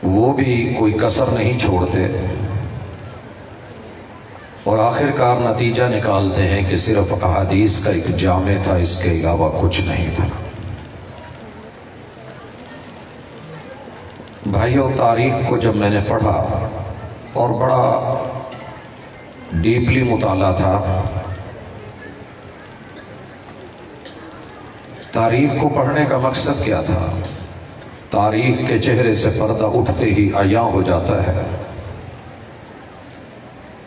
وہ بھی کوئی کسر نہیں چھوڑتے اور آخر کار نتیجہ نکالتے ہیں کہ صرف احادیث کا ایک جامع تھا، اس کے علاوہ کچھ نہیں تھا۔ بھائیو، تاریخ کو جب میں نے پڑھا اور بڑا ڈیپلی مطالعہ تھا، تاریخ کو پڑھنے کا مقصد کیا تھا؟ تاریخ کے چہرے سے پردہ اٹھتے ہی عیاں ہو جاتا ہے،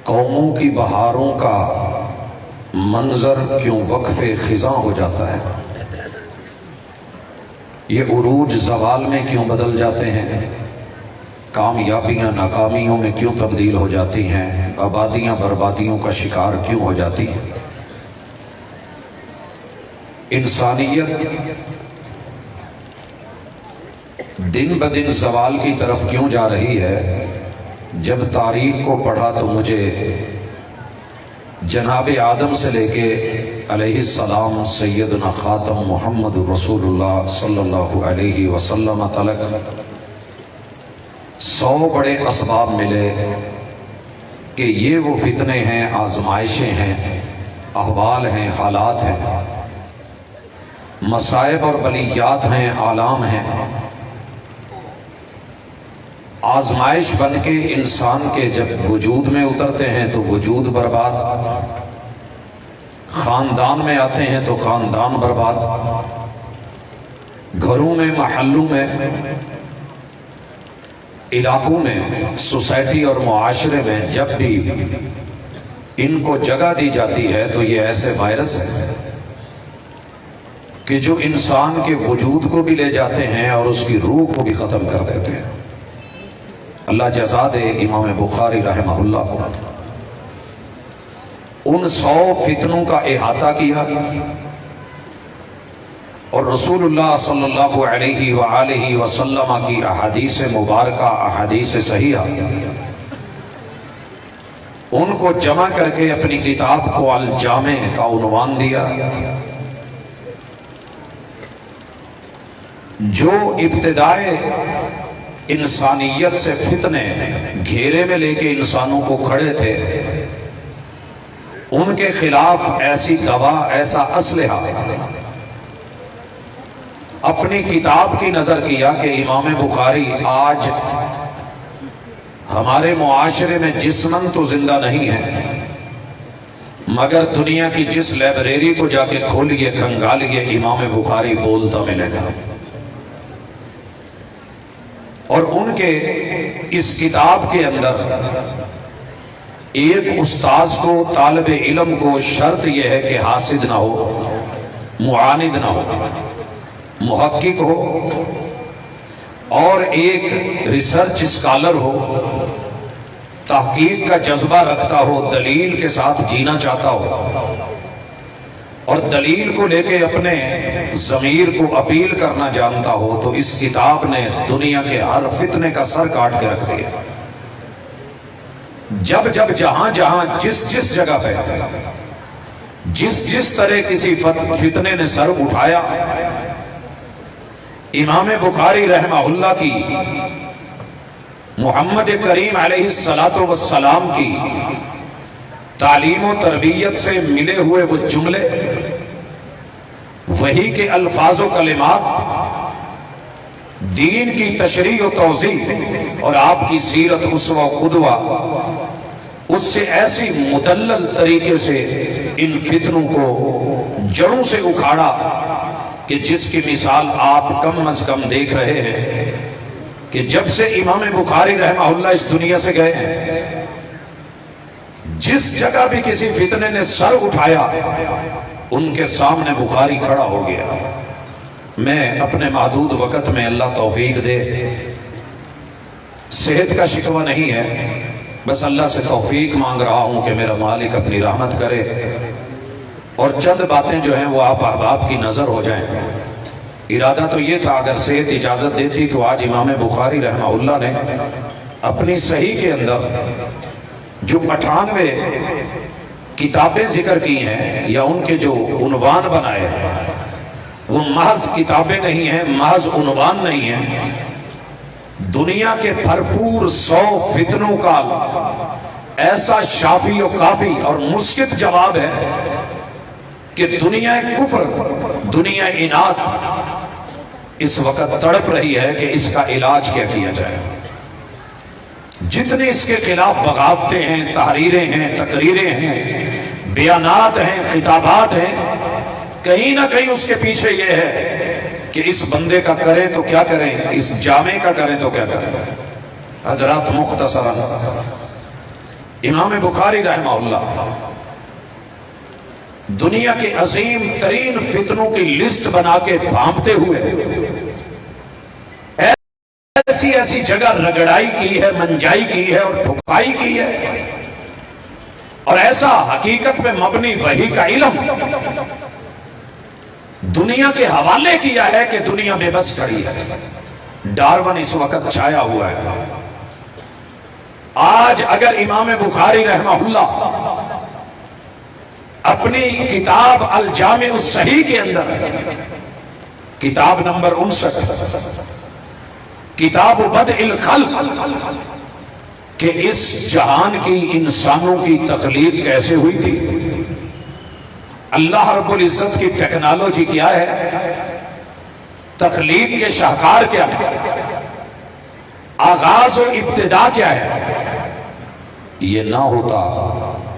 قوموں کی بہاروں کا منظر کیوں وقف خزاں ہو جاتا ہے، یہ عروج زوال میں کیوں بدل جاتے ہیں، کامیابیاں ناکامیوں میں کیوں تبدیل ہو جاتی ہیں، آبادیاں بربادیوں کا شکار کیوں ہو جاتی ہیں، انسانیت دن بدن زوال کی طرف کیوں جا رہی ہے۔ جب تاریخ کو پڑھا تو مجھے جناب آدم سے لے کے علیہ السلام سیدنا خاتم محمد رسول اللہ صلی اللہ علیہ وسلم تلک 100 بڑے اسباب ملے کہ یہ وہ فتنے ہیں، آزمائشیں ہیں، احوال ہیں، حالات ہیں، مصائب اور بلیات ہیں، آلام ہیں، آزمائش بن کے انسان کے جب وجود میں اترتے ہیں تو وجود برباد، خاندان میں آتے ہیں تو خاندان برباد، گھروں میں، محلوں میں، علاقوں میں، سوسائٹی اور معاشرے میں جب بھی ان کو جگہ دی جاتی ہے تو یہ ایسے وائرس ہیں کہ جو انسان کے وجود کو بھی لے جاتے ہیں اور اس کی روح کو بھی ختم کر دیتے ہیں۔ اللہ جزا دے امام بخاری رحمہ اللہ کو، ان 100 فتنوں کا احاطہ کیا اور رسول اللہ صلی اللہ علیہ وآلہ وسلم کی احادیث مبارکہ، احادیث صحیحہ، ان کو جمع کر کے اپنی کتاب کو الجامع کا عنوان دیا، جو ابتدائے انسانیت سے فتنے گھیرے میں لے کے انسانوں کو کھڑے تھے، ان کے خلاف ایسی دوا، ایسا اسلحہ اپنی کتاب کی نظر کیا کہ امام بخاری آج ہمارے معاشرے میں جسماً تو زندہ نہیں ہے، مگر دنیا کی جس لائبریری کو جا کے کھولیے، کھنگالیے، امام بخاری بولتا ملے گا۔ اور ان کے اس کتاب کے اندر ایک استاذ کو، طالب علم کو شرط یہ ہے کہ حاسد نہ ہو، معاند نہ ہو، محقق ہو اور ایک ریسرچ اسکالر ہو، تحقیق کا جذبہ رکھتا ہو، دلیل کے ساتھ جینا چاہتا ہو اور دلیل کو لے کے اپنے ضمیر کو اپیل کرنا جانتا ہو، تو اس کتاب نے دنیا کے ہر فتنے کا سر کاٹ کے رکھ دیا۔ جب جب جہاں جہاں جس جگہ پہ جس طرح کسی فتنے نے سر اٹھایا، امام بخاری رحمہ اللہ کی، محمد کریم علیہ السلام کی تعلیم و تربیت سے ملے ہوئے وہ جملے، وحی کے الفاظ و کلمات، دین کی تشریح و توضیح اور آپ کی سیرت اسوہ و قدوہ، اس سے ایسی مدلل طریقے سے ان فتنوں کو جڑوں سے اکھاڑا کہ جس کی مثال آپ کم از کم دیکھ رہے ہیں کہ جب سے امام بخاری رحمہ اللہ اس دنیا سے گئے ہیں، جس جگہ بھی کسی فتنے نے سر اٹھایا ان کے سامنے بخاری کھڑا ہو گیا۔ میں اپنے محدود وقت میں، اللہ توفیق دے، صحت کا شکوہ نہیں ہے، بس اللہ سے توفیق مانگ رہا ہوں کہ میرا مالک اپنی رحمت کرے اور چند باتیں جو ہیں وہ آپ احباب کی نظر ہو جائیں۔ ارادہ تو یہ تھا اگر صحت اجازت دیتی تو آج امام بخاری رحمہ اللہ نے اپنی صحیح کے اندر جو 98 کتابیں ذکر کی ہیں یا ان کے جو عنوان بنائے ہیں وہ محض کتابیں نہیں ہیں، محض عنوان نہیں ہیں، دنیا کے بھرپور 100 فتنوں کا ایسا شافی و کافی اور مسکت جواب ہے کہ دنیا کفر، دنیا اناد اس وقت تڑپ رہی ہے کہ اس کا علاج کیا کیا جائے۔ جتنے اس کے خلاف بغاوتیں ہیں، تحریریں ہیں، تقریریں ہیں، بیانات ہیں، خطابات ہیں، کہیں نہ کہیں اس کے پیچھے یہ ہے کہ اس بندے کا کریں تو کیا کریں، اس جامع کا کریں تو کیا کریں۔ حضرات مختصرا امام بخاری رحمہ اللہ دنیا کے عظیم ترین فتنوں کی لسٹ بنا کے بھانپتے ہوئے ایسی ایسی جگہ رگڑائی کی ہے، منجائی کی ہے اور ٹھکائی کی ہے، اور ایسا حقیقت میں مبنی وحی کا علم دنیا کے حوالے کیا ہے کہ دنیا بے بس کھڑی ہے۔ ڈارون اس وقت چھایا ہوا ہے۔ آج اگر امام بخاری رحمہ اللہ اپنی کتاب الجامع الصحیح کے اندر کتاب نمبر 59 کتاب بدء الخلق کہ اس جہان کی انسانوں کی تخلیق کیسے ہوئی تھی، اللہ رب العزت کی ٹیکنالوجی کیا ہے، تخلیق کے شاہکار کیا ہے، آغاز و ابتدا کیا ہے، یہ نہ ہوتا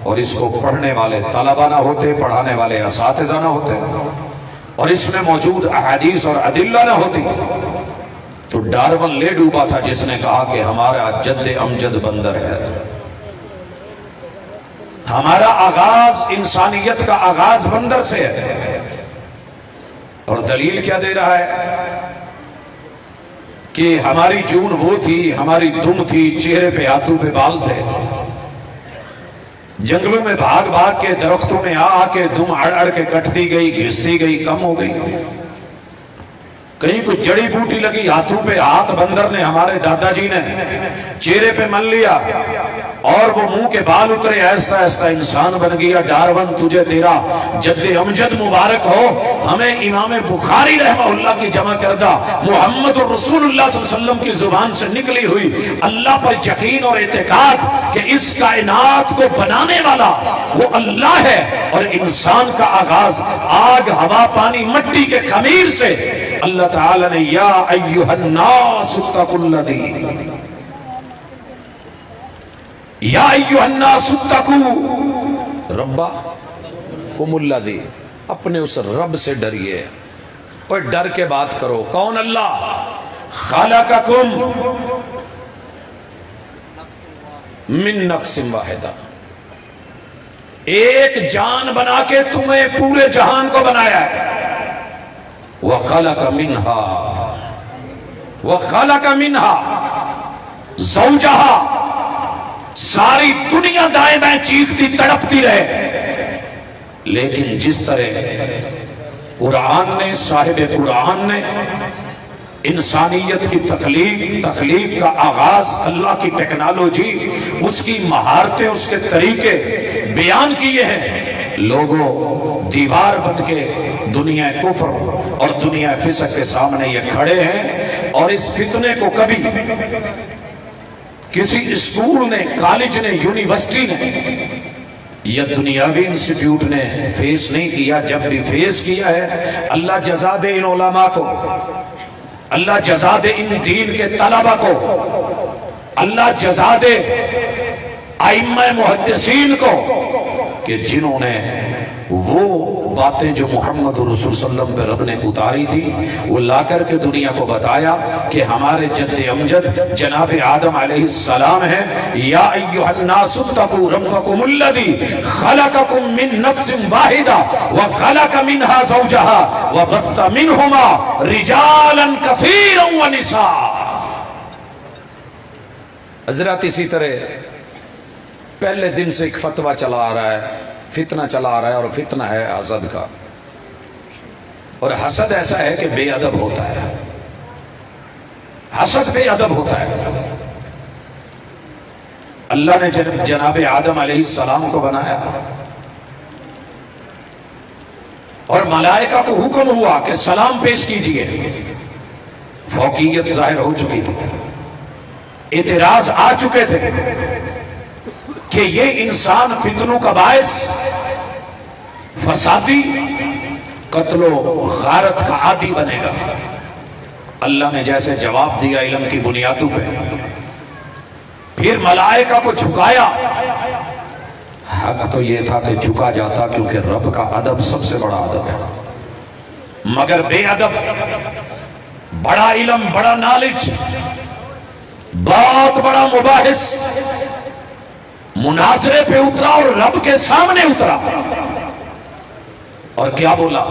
اور اس کو پڑھنے والے طلبہ نہ ہوتے، پڑھانے والے اساتذہ نہ ہوتے، اور اس میں موجود احادیث اور ادلہ نہ ہوتی، تو ڈارون لے ڈوبا تھا جس نے کہا کہ ہمارا جد امجد بندر ہے۔ ہمارا آغاز، انسانیت کا آغاز بندر سے ہے۔ اور دلیل کیا دے رہا ہے کہ ہماری جون وہ تھی، ہماری دم تھی، چہرے پہ ہاتھوں پہ بال تھے، جنگلوں میں بھاگ بھاگ کے، درختوں میں آ کے دم اڑ اڑ کے کٹتی گئی، گھستی گئی، کم ہو گئی۔ کہیں کوئی جڑی بوٹی لگی ہاتھوں پہ، ہاتھ بندر نے، ہمارے دادا جی نے چہرے پہ مل لیا اور وہ منہ کے بال اترے، ایسا ایسا انسان بن گیا۔ ڈارون تجھے تیرا جد امجد مبارک ہو۔ ہمیں امام بخاری رحمہ اللہ کی جمع کردہ محمد رسول اللہ صلی اللہ علیہ وسلم کی زبان سے نکلی ہوئی اللہ پر یقین اور اعتقاد کہ اس کائنات کو بنانے والا وہ اللہ ہے، اور انسان کا آغاز آگ، ہوا، پانی، مٹی کے خمیر سے اللہ تعالیٰ نے یا ایھا الناس اتقوا الذی، یا ایھا الناس اتقوا ربکم الذی، اپنے اس رب سے ڈریے اور ڈر کے بات کرو۔ کون اللہ؟ خلقکم من نفس واحدہ، ایک جان بنا کے تمہیں پورے جہان کو بنایا ہے۔ وَخَلَقَ مِنْهَا زَوْجَهَا، ساری دنیا دائیں بائیں چیختی تڑپتی رہے، لیکن جس طرح قرآن نے، صاحب قرآن نے انسانیت کی تخلیق کا آغاز، اللہ کی ٹیکنالوجی، اس کی مہارتیں، اس کے طریقے بیان کیے ہیں، لوگوں دیوار بن کے دنیا کفر اور دنیا فسق کے سامنے یہ کھڑے ہیں، اور اس فتنے کو کبھی کسی اسکول نے، کالج نے، یونیورسٹی نے یا دنیاوی انسٹیٹیوٹ نے فیس نہیں کیا۔ جب بھی فیس کیا ہے، اللہ جزا دے ان علماء کو، اللہ جزا دے ان دین کے طلبہ کو، اللہ جزا دے ائمہ محدثین کو کہ جنہوں نے وہ باتیں جو محمد رسول صلی اللہ علیہ وسلم پہ رب نے اتاری تھی وہ لا کر کے دنیا کو بتایا کہ ہمارے جد امجد جناب آدم علیہ السلام ہیں۔ یا ایھا الناس اتقوا ربکم الذی خلقکم من نفس واحدہ وخلق منها زوجها وبث منہما رجالا کثیرا ونساء۔ حضرات اسی طرح پہلے دن سے ایک فتویٰ چلا آ رہا ہے، فتنہ چلا آ رہا ہے، اور فتنہ ہے حسد کا۔ اور حسد ایسا ہے کہ بے ادب ہوتا ہے، حسد بے ادب ہوتا ہے۔ اللہ نے جناب آدم علیہ السلام کو بنایا اور ملائکہ کو حکم ہوا کہ سلام پیش کیجئے، فوقیت ظاہر ہو چکی تھی، اعتراض آ چکے تھے کہ یہ انسان فتنوں کا باعث، فسادی، قتل و غارت کا عادی بنے گا۔ اللہ نے جیسے جواب دیا علم کی بنیادوں پہ، پھر ملائکہ کو جھکایا۔ حق تو یہ تھا کہ جھکا جاتا، کیونکہ رب کا ادب سب سے بڑا ادب ہے، مگر بے ادب، بڑا علم، بڑا نالج، بہت بڑا مباحث، مناظرے پہ اترا اور رب کے سامنے اترا اور کیا بولا؟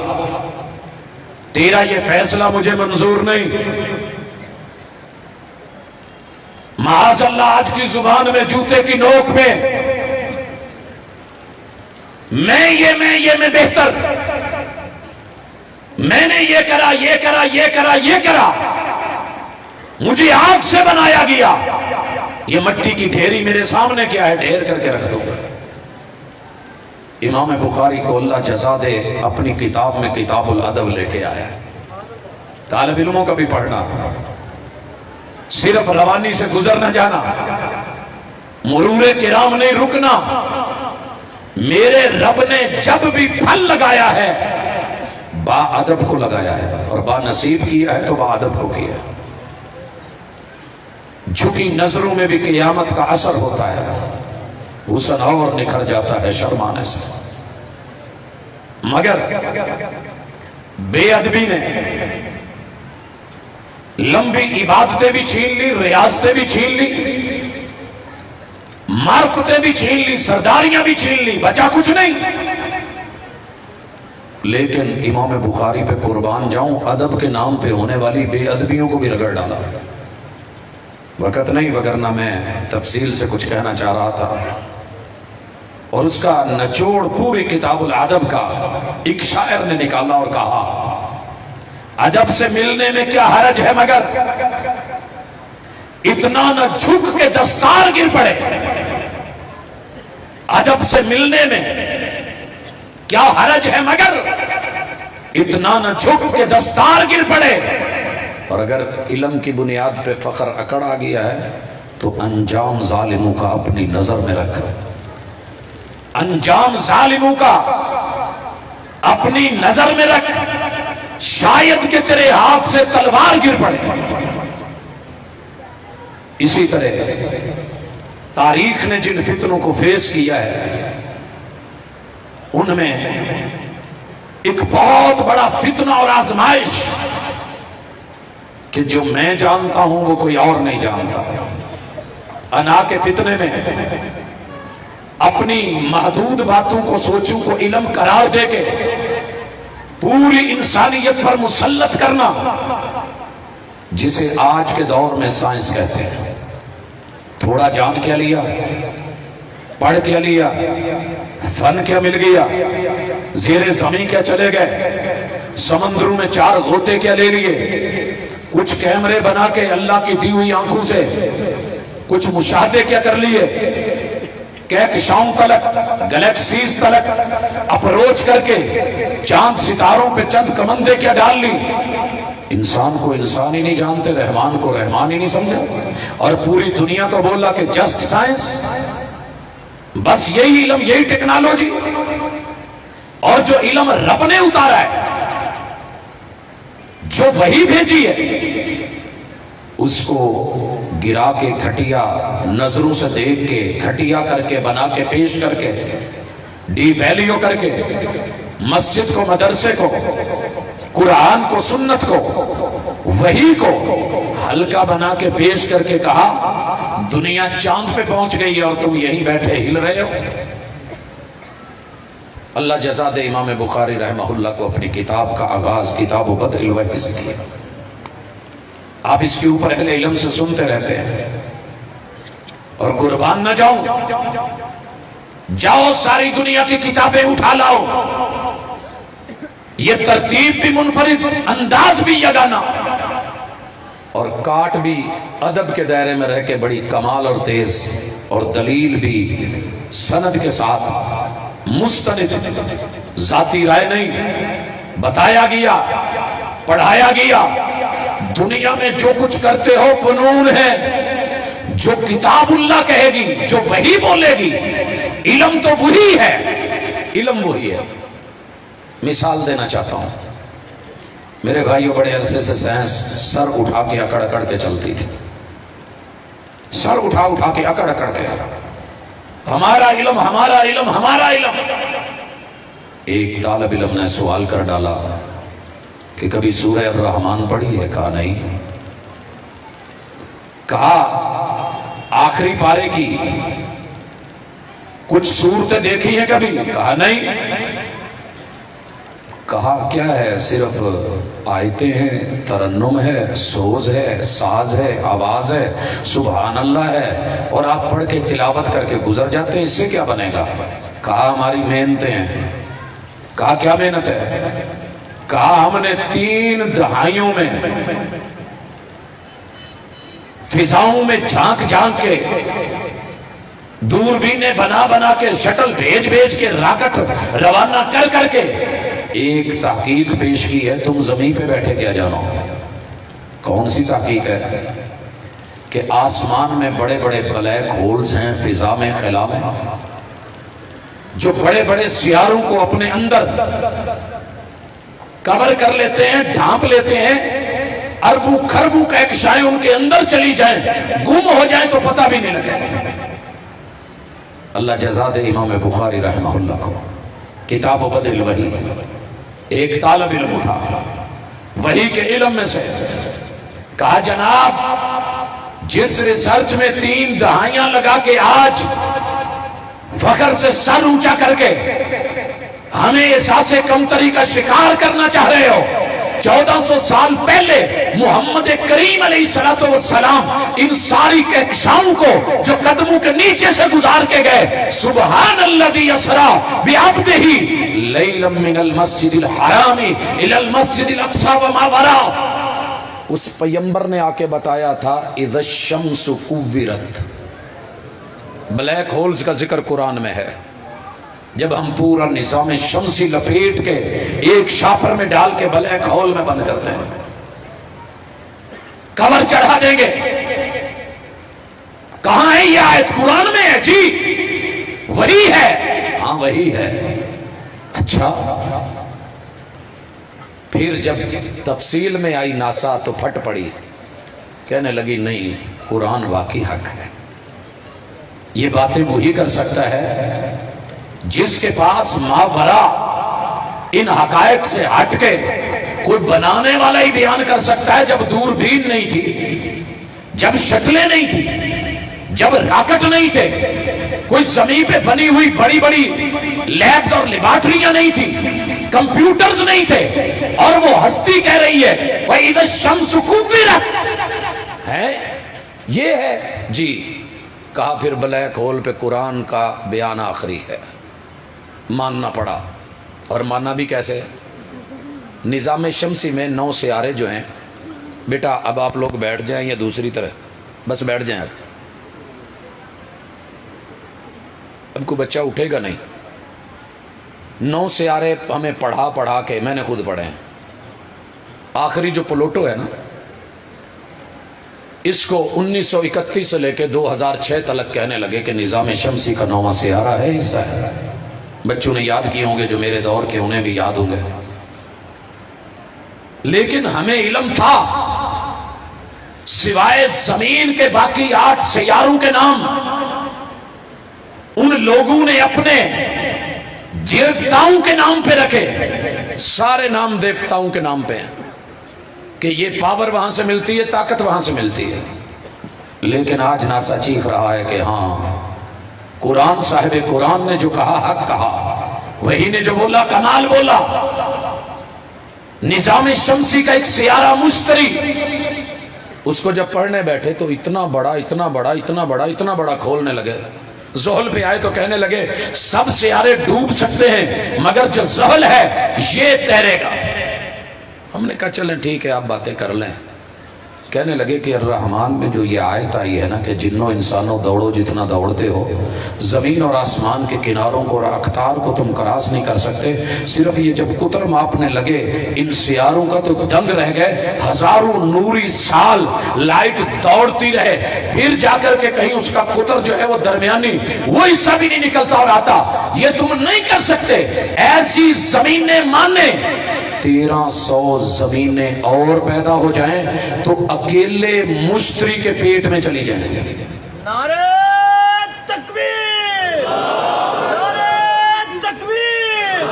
تیرا یہ فیصلہ مجھے منظور نہیں۔ معاذ اللہ آج کی زبان میں جوتے کی نوک پہ میں بہتر، میں نے یہ کرا، یہ کرا، یہ کرا، یہ کرا، مجھے آگ سے بنایا گیا، یہ مٹی کی ڈھیری میرے سامنے کیا ہے، ڈھیر کر کے رکھ دو۔ امام بخاری کو اللہ جزا دے، اپنی کتاب میں کتاب الادب لے کے آیا۔ طالب علموں کا بھی پڑھنا، صرف روانی سے گزر نہ جانا، مرور کرام نہیں رکنا۔ میرے رب نے جب بھی پھل لگایا ہے با ادب کو لگایا ہے، اور با نصیب کیا ہے تو با ادب کو کیا ہے۔ جھکی نظروں میں بھی قیامت کا اثر ہوتا ہے، حسن اور نکھر جاتا ہے شرمانے سے۔ مگر بے ادبی نے لمبی عبادتیں بھی چھین لی، ریاستیں بھی چھین لی، معرفتیں بھی چھین لی، سرداریاں بھی چھین لی، بچا کچھ نہیں۔ لیکن امام بخاری پہ قربان جاؤں، ادب کے نام پہ ہونے والی بے ادبیوں کو بھی رگڑ ڈالا۔ وقت نہیں، وگرنہ میں تفصیل سے کچھ کہنا چاہ رہا تھا، اور اس کا نچوڑ پوری کتاب الادب کا ایک شاعر نے نکالا اور کہا، ادب سے ملنے میں کیا حرج ہے، مگر اتنا نہ جھک کے دستار گر پڑے۔ ادب سے ملنے میں کیا حرج ہے، مگر اتنا نہ جھک کے دستار گر پڑے۔ اور اگر علم کی بنیاد پہ فخر اکڑ آ گیا ہے تو انجام ظالموں کا اپنی نظر میں رکھ، انجام ظالموں کا اپنی نظر میں رکھ، شاید کہ تیرے ہاتھ سے تلوار گر پڑے۔ اسی طرح تاریخ نے جن فتنوں کو فیس کیا ہے، ان میں ایک بہت بڑا فتنہ اور آزمائش کہ جو میں جانتا ہوں وہ کوئی اور نہیں جانتا۔ انا کے فتنے میں اپنی محدود باتوں کو، سوچوں کو علم قرار دے کے پوری انسانیت پر مسلط کرنا، جسے آج کے دور میں سائنس کہتے ہیں۔ تھوڑا جان کیا لیا، پڑھ کیا لیا، فن کیا مل گیا، زیر زمین کیا چلے گئے، سمندروں میں 4 غوطے کیا لے لیے، کچھ کیمرے بنا کے اللہ کی دی ہوئی آنکھوں سے کچھ مشاہدے کیا کر لیے، کہکشاؤں تلک، گلیکسیز تلک اپروچ کر کے چاند ستاروں پہ چند کمندے کیا ڈال لی۔ انسان کو انسان ہی نہیں جانتے، رحمان کو رحمان ہی نہیں سمجھا، اور پوری دنیا کو بولا کہ جسٹ سائنس، بس یہی علم، یہی ٹیکنالوجی۔ اور جو علم رب نے اتارا ہے، جو وہی بھیجی ہے، اس کو گرا کے گھٹیا نظروں سے دیکھ کے، گھٹیا کر کے، بنا کے، پیش کر کے، ڈی ویلیو کر کے، مسجد کو، مدرسے کو، قرآن کو، سنت کو، وحی کو ہلکا بنا کے پیش کر کے کہا دنیا چاند پہ پہنچ گئی ہے اور تم یہیں بیٹھے ہل رہے ہو۔ اللہ جزا دے امام بخاری رحمہ اللہ کو اپنی کتاب کا آغاز کتاب بدء الوحی سے کیا۔ آپ اس کے اوپر اہل علم سے سنتے رہتے ہیں، اور قربان نہ جاؤ، جاؤ ساری دنیا کی کتابیں اٹھا لاؤ، یہ ترتیب بھی منفرد، انداز بھی یگانہ، اور کاٹ بھی ادب کے دائرے میں رہ کے بڑی کمال اور تیز، اور دلیل بھی سند کے ساتھ مستند، ذاتی رائے نہیں، بتایا گیا، پڑھایا گیا۔ دنیا میں جو کچھ کرتے ہو فنون ہے، جو کتاب اللہ کہے گی، جو وحی بولے گی، علم تو وہی ہے، علم وہی ہے۔ مثال دینا چاہتا ہوں، میرے بھائیوں بڑے عرصے سے سائنس سر اٹھا کے اکڑ اکڑ کے چلتی تھی، سر اٹھا اٹھا کے اکڑ اکڑ کے، ہمارا علم ہمارا علم ہمارا علم۔ ایک طالب علم نے سوال کر ڈالا کہ کبھی سورہ الرحمن پڑھی ہے؟ کہا نہیں۔ کہا آخری پارے کی کچھ صورتیں دیکھی ہیں کبھی؟ کہا نہیں۔ کہا کیا ہے؟ صرف آیتیں ہیں، ترنم ہے، سوز ہے، ساز ہے، آواز ہے، سبحان اللہ ہے، اور آپ پڑھ کے تلاوت کر کے گزر جاتے ہیں، اس سے کیا بنے گا؟ کہا ہماری محنتیں ہیں۔ کہا کیا محنت ہے؟ کہا ہم نے 3 دہائیوں میں فضاؤں میں جھانک جھانک کے، دوربینیں بنا بنا کے، شٹل بھیج بھیج کے، راکٹ روانہ کر کر کے ایک تحقیق پیش کی ہے، تم زمین پہ بیٹھے کیا جانو؟ کون سی تحقیق ہے؟ کہ آسمان میں بڑے بڑے بلیک ہولز ہیں، فضا میں، خلا میں، جو بڑے بڑے سیاروں کو اپنے اندر کور کر لیتے ہیں، ڈھانپ لیتے ہیں، اربوں خربوں کہکشائیں ان کے اندر چلی جائیں، گم ہو جائیں تو پتہ بھی نہیں لگے۔ اللہ جزا دے امام بخاری رحمہ اللہ کو، کتاب و بدل وحی۔ ایک طالب علم اٹھا وحی کے علم میں سے، کہا جناب جس ریسرچ میں 3 دہائیاں لگا کے آج فخر سے سر اونچا کر کے ہمیں احساس کمتری کا شکار کرنا چاہ رہے ہو، 1400 سال پہلے محمد کریم علیہ السلام ان ساری کہکشاؤں کو جو قدموں کے نیچے سے گزار کے گئے، سبحان الذی اسریٰ بعبدہ لیلا من المسجد الحرام الی المسجد الاقصی وما وراء، اس پیغمبر نے آ کے بتایا تھا اذا الشمس کورت۔ بلیک ہولز کا ذکر قرآن میں ہے، جب ہم پورا نظام شمسی لپیٹ کے ایک شاپر میں ڈال کے بلیک ہول میں بند کرتے ہیں، کور چڑھا دیں گے۔ کہاں ہے یہ آیت؟ قرآن میں ہے جی، وہی ہے۔ ہاں وہی ہے۔ اچھا، پھر جب تفصیل میں آئی ناسا تو پھٹ پڑی، کہنے لگی نہیں، قرآن واقعی حق ہے، یہ باتیں وہی کر سکتا ہے جس کے پاس ماورا ان حقائق سے ہٹ کے کوئی بنانے والا ہی بیان کر سکتا ہے، جب دوربین نہیں تھی، جب شٹلیں نہیں تھی، جب راکٹ نہیں تھے، کوئی زمین پہ بنی ہوئی بڑی بڑی لیبز اور لیبارٹریاں نہیں تھی، کمپیوٹرز نہیں تھے، اور وہ ہستی کہہ رہی ہے وَإِذَا الشَّمْسُ كُوِّرَتْ ہے، یہ ہے جی۔ کہا پھر بلیک ہول پہ قرآن کا بیان آخری ہے، ماننا پڑا۔ اور ماننا بھی کیسے؟ نظام شمسی میں 9 سیارے جو ہیں، بیٹا اب آپ لوگ بیٹھ جائیں یا دوسری طرح بس بیٹھ جائیں، اب کوئی بچہ اٹھے گا نہیں۔ 9 سیارے ہمیں پڑھا کے، میں نے خود پڑھے ہیں، آخری جو پلوٹو ہے نا، اس کو 1931 سے لے کے 2006 تلک کہنے لگے کہ نظام شمسی کا 9واں سیارہ ہے، حصہ ہے۔ بچوں نے یاد کیے ہوں گے، جو میرے دور کے انہیں بھی یاد ہوں گے، لیکن ہمیں علم تھا سوائے زمین کے باقی 8 سیاروں کے نام ان لوگوں نے اپنے دیوتاؤں کے نام پہ رکھے، سارے نام دیوتاؤں کے نام پہ ہیں کہ یہ پاور وہاں سے ملتی ہے، طاقت وہاں سے ملتی ہے۔ لیکن آج ناسا چیخ رہا ہے کہ ہاں، قرآن صاحب قرآن نے جو کہا حق کہا، وہی نے جو بولا کمال بولا۔ نظام شمسی کا ایک سیارہ مشتری، اس کو جب پڑھنے بیٹھے تو اتنا بڑا اتنا بڑا اتنا بڑا اتنا بڑا کھولنے لگے۔ زحل پہ آئے تو کہنے لگے سب سیارے ڈوب سکتے ہیں مگر جو زحل ہے یہ تیرے گا۔ ہم نے کہا چلیں ٹھیک ہے، آپ باتیں کر لیں، کہنے لگے کہ الرحمن میں جو یہ آیت آئی ہے نا کہ جنوں انسانوں دوڑو جتنا دوڑتے ہو، زمین اور آسمان کے کناروں کو اور اقطار کو تم کراس نہیں کر سکتے، صرف یہ جب قطر ماپنے لگے ان سیاروں کا تو دنگ رہ گئے، ہزاروں نوری سال لائٹ دوڑتی رہے، پھر جا کر کے کہیں اس کا قطر جو ہے وہ درمیانی وہ حصہ بھی نہیں نکلتا اور آتا، یہ تم نہیں کر سکتے۔ ایسی زمینیں مانے 1300 زمینیں اور پیدا ہو جائیں تو اکیلے مشتری کے پیٹ میں چلی جائیں۔ نعرہ تکبیر، نعرہ تکبیر،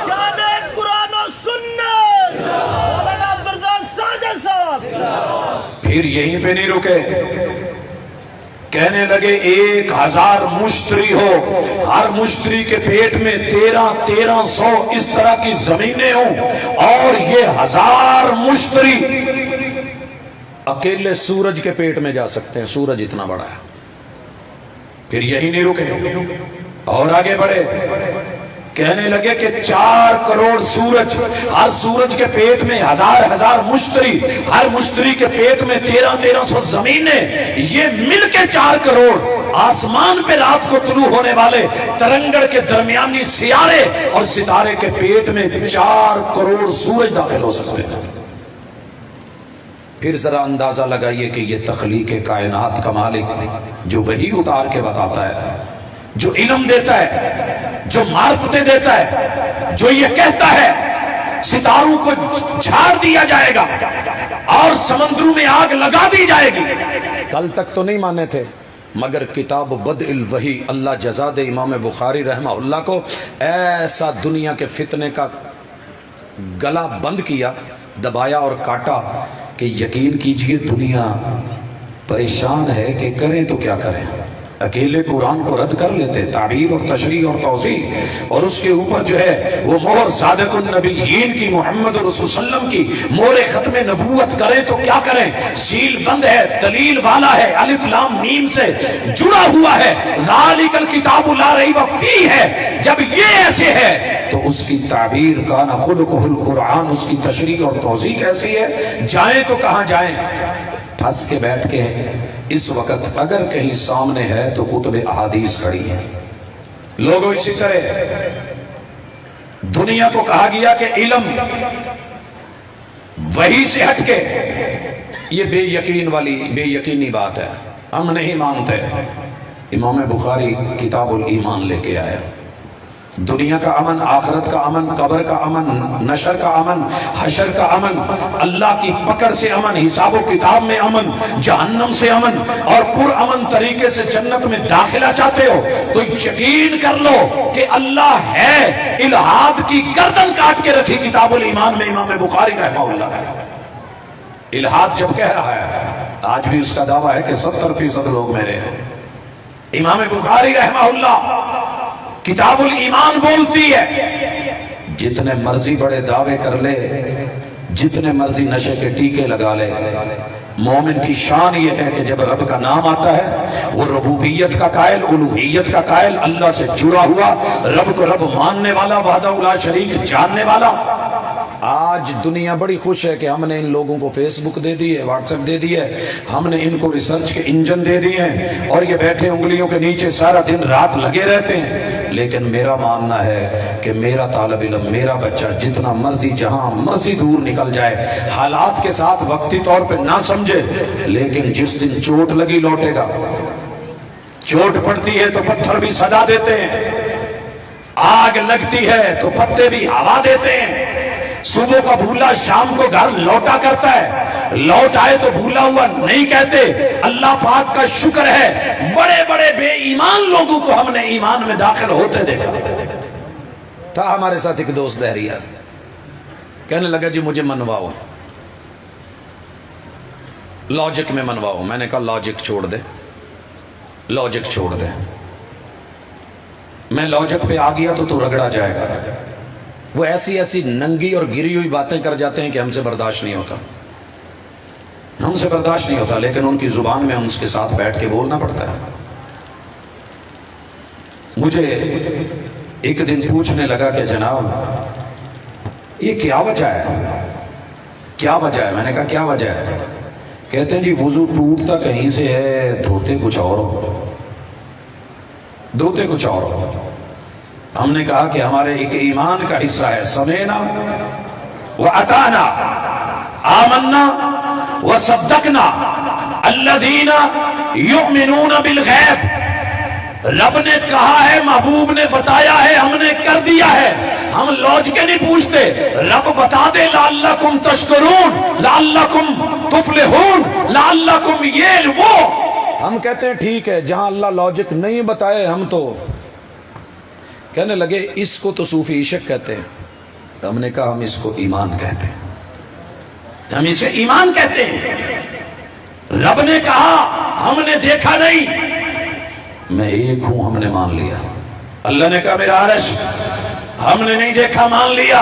شان قرآن و سنت، مولانا عبدالرزاق ساجد صاحب۔ پھر یہیں پہ نہیں رکے، کہنے لگے 1000 مشتری ہو، ہر مشتری کے پیٹ میں 1300 اس طرح کی زمینیں ہوں، اور یہ 1000 مشتری اکیلے سورج کے پیٹ میں جا سکتے ہیں، سورج اتنا بڑا ہے۔ پھر یہی نہیں رکے اور آگے بڑھے، کہنے لگے کہ 4 کروڑ سورج، ہر سورج کے پیٹ میں 1000 مشتری، ہر مشتری کے پیٹ میں 1300 زمینیں، یہ مل کے 4 کروڑ، آسمان پہ رات کو طلوع ہونے والے ترنگڑ کے درمیانی سیارے اور ستارے کے پیٹ میں 4 کروڑ سورج داخل ہو سکتے ہیں۔ پھر ذرا اندازہ لگائیے کہ یہ تخلیق کائنات کا مالک جو وحی اتار کے بتاتا ہے، جو علم دیتا ہے، جو معرفتیں دیتا ہے، جو یہ کہتا ہے ستاروں کو جھاڑ دیا جائے گا اور سمندروں میں آگ لگا دی جائے گی، کل تک تو نہیں مانے تھے، مگر کتاب بدء الوحی اللہ جزا دے امام بخاری رحمہ اللہ کو ایسا دنیا کے فتنے کا گلا بند کیا، دبایا اور کاٹا کہ یقین کیجئے دنیا پریشان ہے کہ کریں تو کیا کریں۔ اکیلے قرآن کو رد کر لیتے، تعبیر اور تشریح اور توضیح، اور اس کے اوپر جو ہے وہ مہر صادق النبیین کی، محمد رسول صلی اللہ علیہ وسلم کی مہر ختم نبوت کریں تو کیا کریں، سیل بند ہے، دلیل والا ہے، الف لام میم سے جڑا ہوا ہے، ذالک الکتاب لا ریب فیہ ہے۔ جب یہ ایسے ہے تو اس کی تعبیر کان خلقہ القرآن، اس کی تشریح اور توضیح کیسی ہے؟ جائیں تو کہاں جائیں؟ پھنس کے بیٹھ کے اس وقت اگر کہیں سامنے ہے تو کتب احادیث کھڑی ہے۔ لوگوں اسی طرح دنیا کو کہا گیا کہ علم وہی سے ہٹ کے، یہ بے یقین والی بے یقینی بات ہے، ہم نہیں مانتے۔ امام بخاری کتاب الایمان لے کے آیا، دنیا کا امن، آخرت کا امن، قبر کا امن، نشر کا امن، حشر کا امن، اللہ کی پکڑ سے امن، حساب و کتاب میں امن، جہنم سے امن، اور پر امن طریقے سے جنت میں داخلہ چاہتے ہو تو یقین کر لو کہ اللہ ہے۔ الہاد کی گردن کاٹ کے رکھی کتاب الایمان میں امام بخاری رحمہ اللہ ہے۔ الہاد جب کہہ رہا ہے، آج بھی اس کا دعویٰ ہے کہ 70% لوگ میرے ہیں۔ امام بخاری رحمہ اللہ کتاب الایمان بولتی ہے، جتنے مرضی بڑے دعوے کر لے، جتنے مرضی نشے کے ٹیکے لگا لے، مومن کی شان یہ ہے کہ جب رب کا نام آتا ہے وہ ربوبیت کا قائل، الوہیت کا قائل، اللہ سے جڑا ہوا، رب کو رب ماننے والا، وحدہ لا شریک جاننے والا۔ آج دنیا بڑی خوش ہے کہ ہم نے ان لوگوں کو فیس بک دے دی ہے، واٹس ایپ دے دی ہے، ہم نے ان کو ریسرچ کے انجن دے دیے ہیں، اور یہ بیٹھے انگلیوں کے نیچے سارا دن رات لگے رہتے ہیں۔ لیکن میرا ماننا ہے کہ میرا طالب علم، میرا بچہ جتنا مرضی جہاں مرضی دور نکل جائے، حالات کے ساتھ وقتی طور پہ نہ سمجھے، لیکن جس دن چوٹ لگی لوٹے گا۔ چوٹ پڑتی ہے تو پتھر بھی صدا دیتے ہیں، آگ لگتی ہے تو پتے بھی ہوا دیتے ہیں۔ صبح کا بھولا شام کو گھر لوٹا کرتا ہے، لوٹ آئے تو بھولا ہوا نہیں کہتے۔ اللہ پاک کا شکر ہے بڑے بڑے بے ایمان لوگوں کو ہم نے ایمان میں داخل ہوتے دیکھا۔ تھا ہمارے ساتھ ایک دوست دہریہ، کہنے لگا جی مجھے منواؤ، لاجک میں منواؤ۔ میں نے کہا لاجک چھوڑ دے، لاجک چھوڑ دے، میں لاجک پہ آ گیا تو تو رگڑا جائے گا۔ وہ ایسی ایسی ننگی اور گری ہوئی باتیں کر جاتے ہیں کہ ہم سے برداشت نہیں ہوتا، ہم سے برداشت نہیں ہوتا، لیکن ان کی زبان میں ہم اس کے ساتھ بیٹھ کے بولنا پڑتا ہے۔ مجھے ایک دن پوچھنے لگا کہ جناب یہ کیا وجہ ہے، کیا وجہ ہے؟ میں نے کہا کیا وجہ ہے؟ کہتے ہیں جی وضو ٹوٹتا کہیں سے ہے، دھوتے کچھ اور ہو، دھوتے کچھ اور ہو۔ ہم نے کہا کہ ہمارے ایک ایمان کا حصہ ہے، سمینا وَأَطَعْنَا، آمنا وَصَدَّقْنَا الَّذِينَ يُؤْمِنُونَ بِالْغَيْبِ۔ رب نے کہا ہے، محبوب نے بتایا ہے، ہم نے کر دیا ہے، ہم لوج کے نہیں پوچھتے۔ رب بتا دے لعلکم تشکرون، لعلکم تفلحون، لعلکم یہ وہ، ہم کہتے ہیں ٹھیک ہے، جہاں اللہ لاجک نہیں بتائے ہم تو کہنے لگے اس کو تو صوفی عشق کہتے ہیں۔ ہم نے کہا ہم اس کو ایمان کہتے ہیں، ہم اسے ایمان کہتے ہیں۔ رب نے کہا ہم نے دیکھا نہیں، میں ایک ہوں، ہم نے مان لیا۔ اللہ نے کہا میرا عرش، ہم نے نہیں دیکھا، مان لیا۔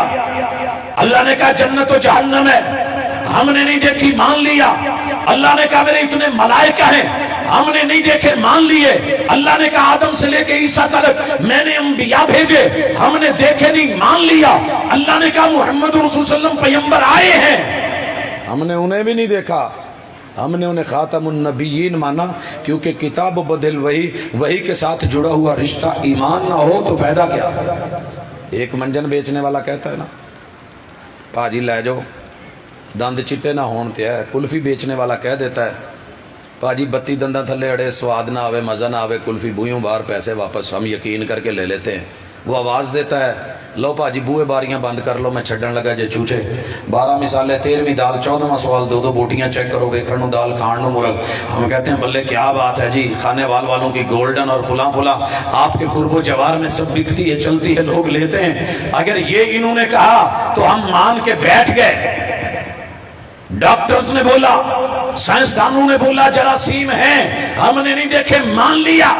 اللہ نے کہا جنت و جہنم ہے، ہم نے نہیں دیکھی، مان لیا۔ اللہ نے کہا میرے اتنے ملائکہ ہیں، ہم نے نہیں دیکھے، مان لیے۔ اللہ نے کہا آدم سے لے کے عیسیٰ تک میں نے انبیاء بھیجے، ہم نے دیکھے نہیں، مان لیا۔ اللہ نے کہا محمد رسول صلی اللہ علیہ وسلم پیغمبر آئے ہیں، ہم نے انہیں بھی نہیں دیکھا، ہم نے انہیں خاتم النبیین مانا، کیونکہ کتاب بدل وہی کے ساتھ جڑا ہوا رشتہ ایمان نہ ہو تو فائدہ کیا؟ ایک منجن بیچنے والا کہتا ہے نا، پاجی لے جاؤ دند چٹے نہ ہون تے ہے۔ کلفی بیچنے والا کہہ دیتا ہے پاجی بتی دندہ تھلے اڑے، سواد نہ آوے، مزہ نہ آوے، کلفی بوئیوں باہر، پیسے واپس، ہم یقین کر کے لے لیتے ہیں۔ وہ آواز دیتا ہے لو پاجی بوئے باریاں بند کر لو، میں چھڑن لگا جے چوچے۔ 12 مثالیں، 13ویں دال، 14واں سوال، 2 بوٹیاں چیک کرو، ویکھن نو دال کھان نو مرغ۔ ہم کہتے ہیں بلے کیا بات ہے جی، کھانے والوں کی گولڈن اور فلاں فلاں آپ کے قرب و جوار میں سب بکتی ہے، چلتی ہے، لوگ لیتے ہیں۔ اگر یہ انہوں نے کہا تو ہم مان کے بیٹھ گئے۔ ڈاکٹرز نے بولا، سائنسدانوں نے بولا جراثیم ہیں، ہم نے نہیں دیکھے، مان لیا۔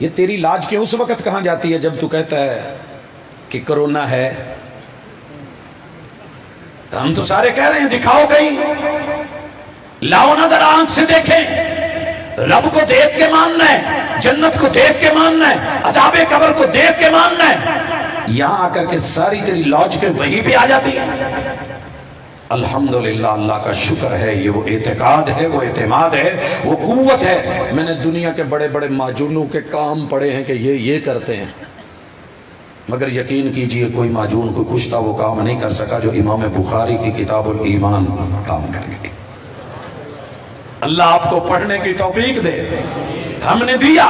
یہ تیری لاج کے اس وقت کہاں جاتی ہے جب تو کہتا ہے کہ کرونا ہے؟ ہم تو سارے کہہ رہے ہیں دکھاؤ کہیں، لاؤ نظر آنکھ سے دیکھیں، رب کو دیکھ کے ماننا ہے، جنت کو دیکھ کے ماننا ہے، عذاب قبر کو دیکھ کے ماننا ہے۔ یہاں آ کر کے ساری تیری لاج کے وہیں پہ آ جاتی ہے۔ الحمدللہ، اللہ کا شکر ہے، یہ وہ اعتقاد ہے، وہ اعتماد ہے، وہ قوت ہے۔ میں نے دنیا کے بڑے بڑے معجونوں کے کام پڑھے ہیں کہ یہ کرتے ہیں، مگر یقین کیجئے کوئی معجون کو کچھ تھا وہ کام نہیں کر سکا جو امام بخاری کی کتاب الایمان کام کر گئی۔ اللہ آپ کو پڑھنے کی توفیق دے، ہم نے دیا۔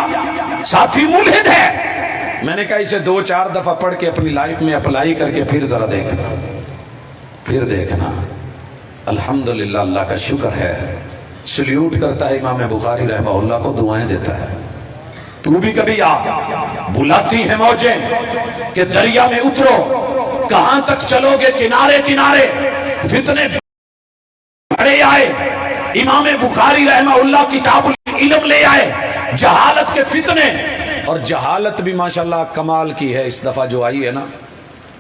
ساتھی ملحد ہے، میں نے کہا اسے 2-4 دفعہ پڑھ کے اپنی لائف میں اپلائی کر کے پھر ذرا دیکھنا، پھر دیکھنا۔ الحمدللہ، اللہ کا شکر ہے، سلیوٹ کرتا ہے امام بخاری رحمہ اللہ کو، دعائیں دیتا ہے۔ تو بھی کبھی آ، بلاتی ہیں موجیں کہ دریا میں اترو، کہاں تک چلو گے کنارے کنارے، فتنے بڑے آئے، امام بخاری رحمہ اللہ کتاب العلم لے آئے، جہالت کے فتنے۔ اور جہالت بھی ماشاءاللہ کمال کی ہے اس دفعہ جو آئی ہے نا۔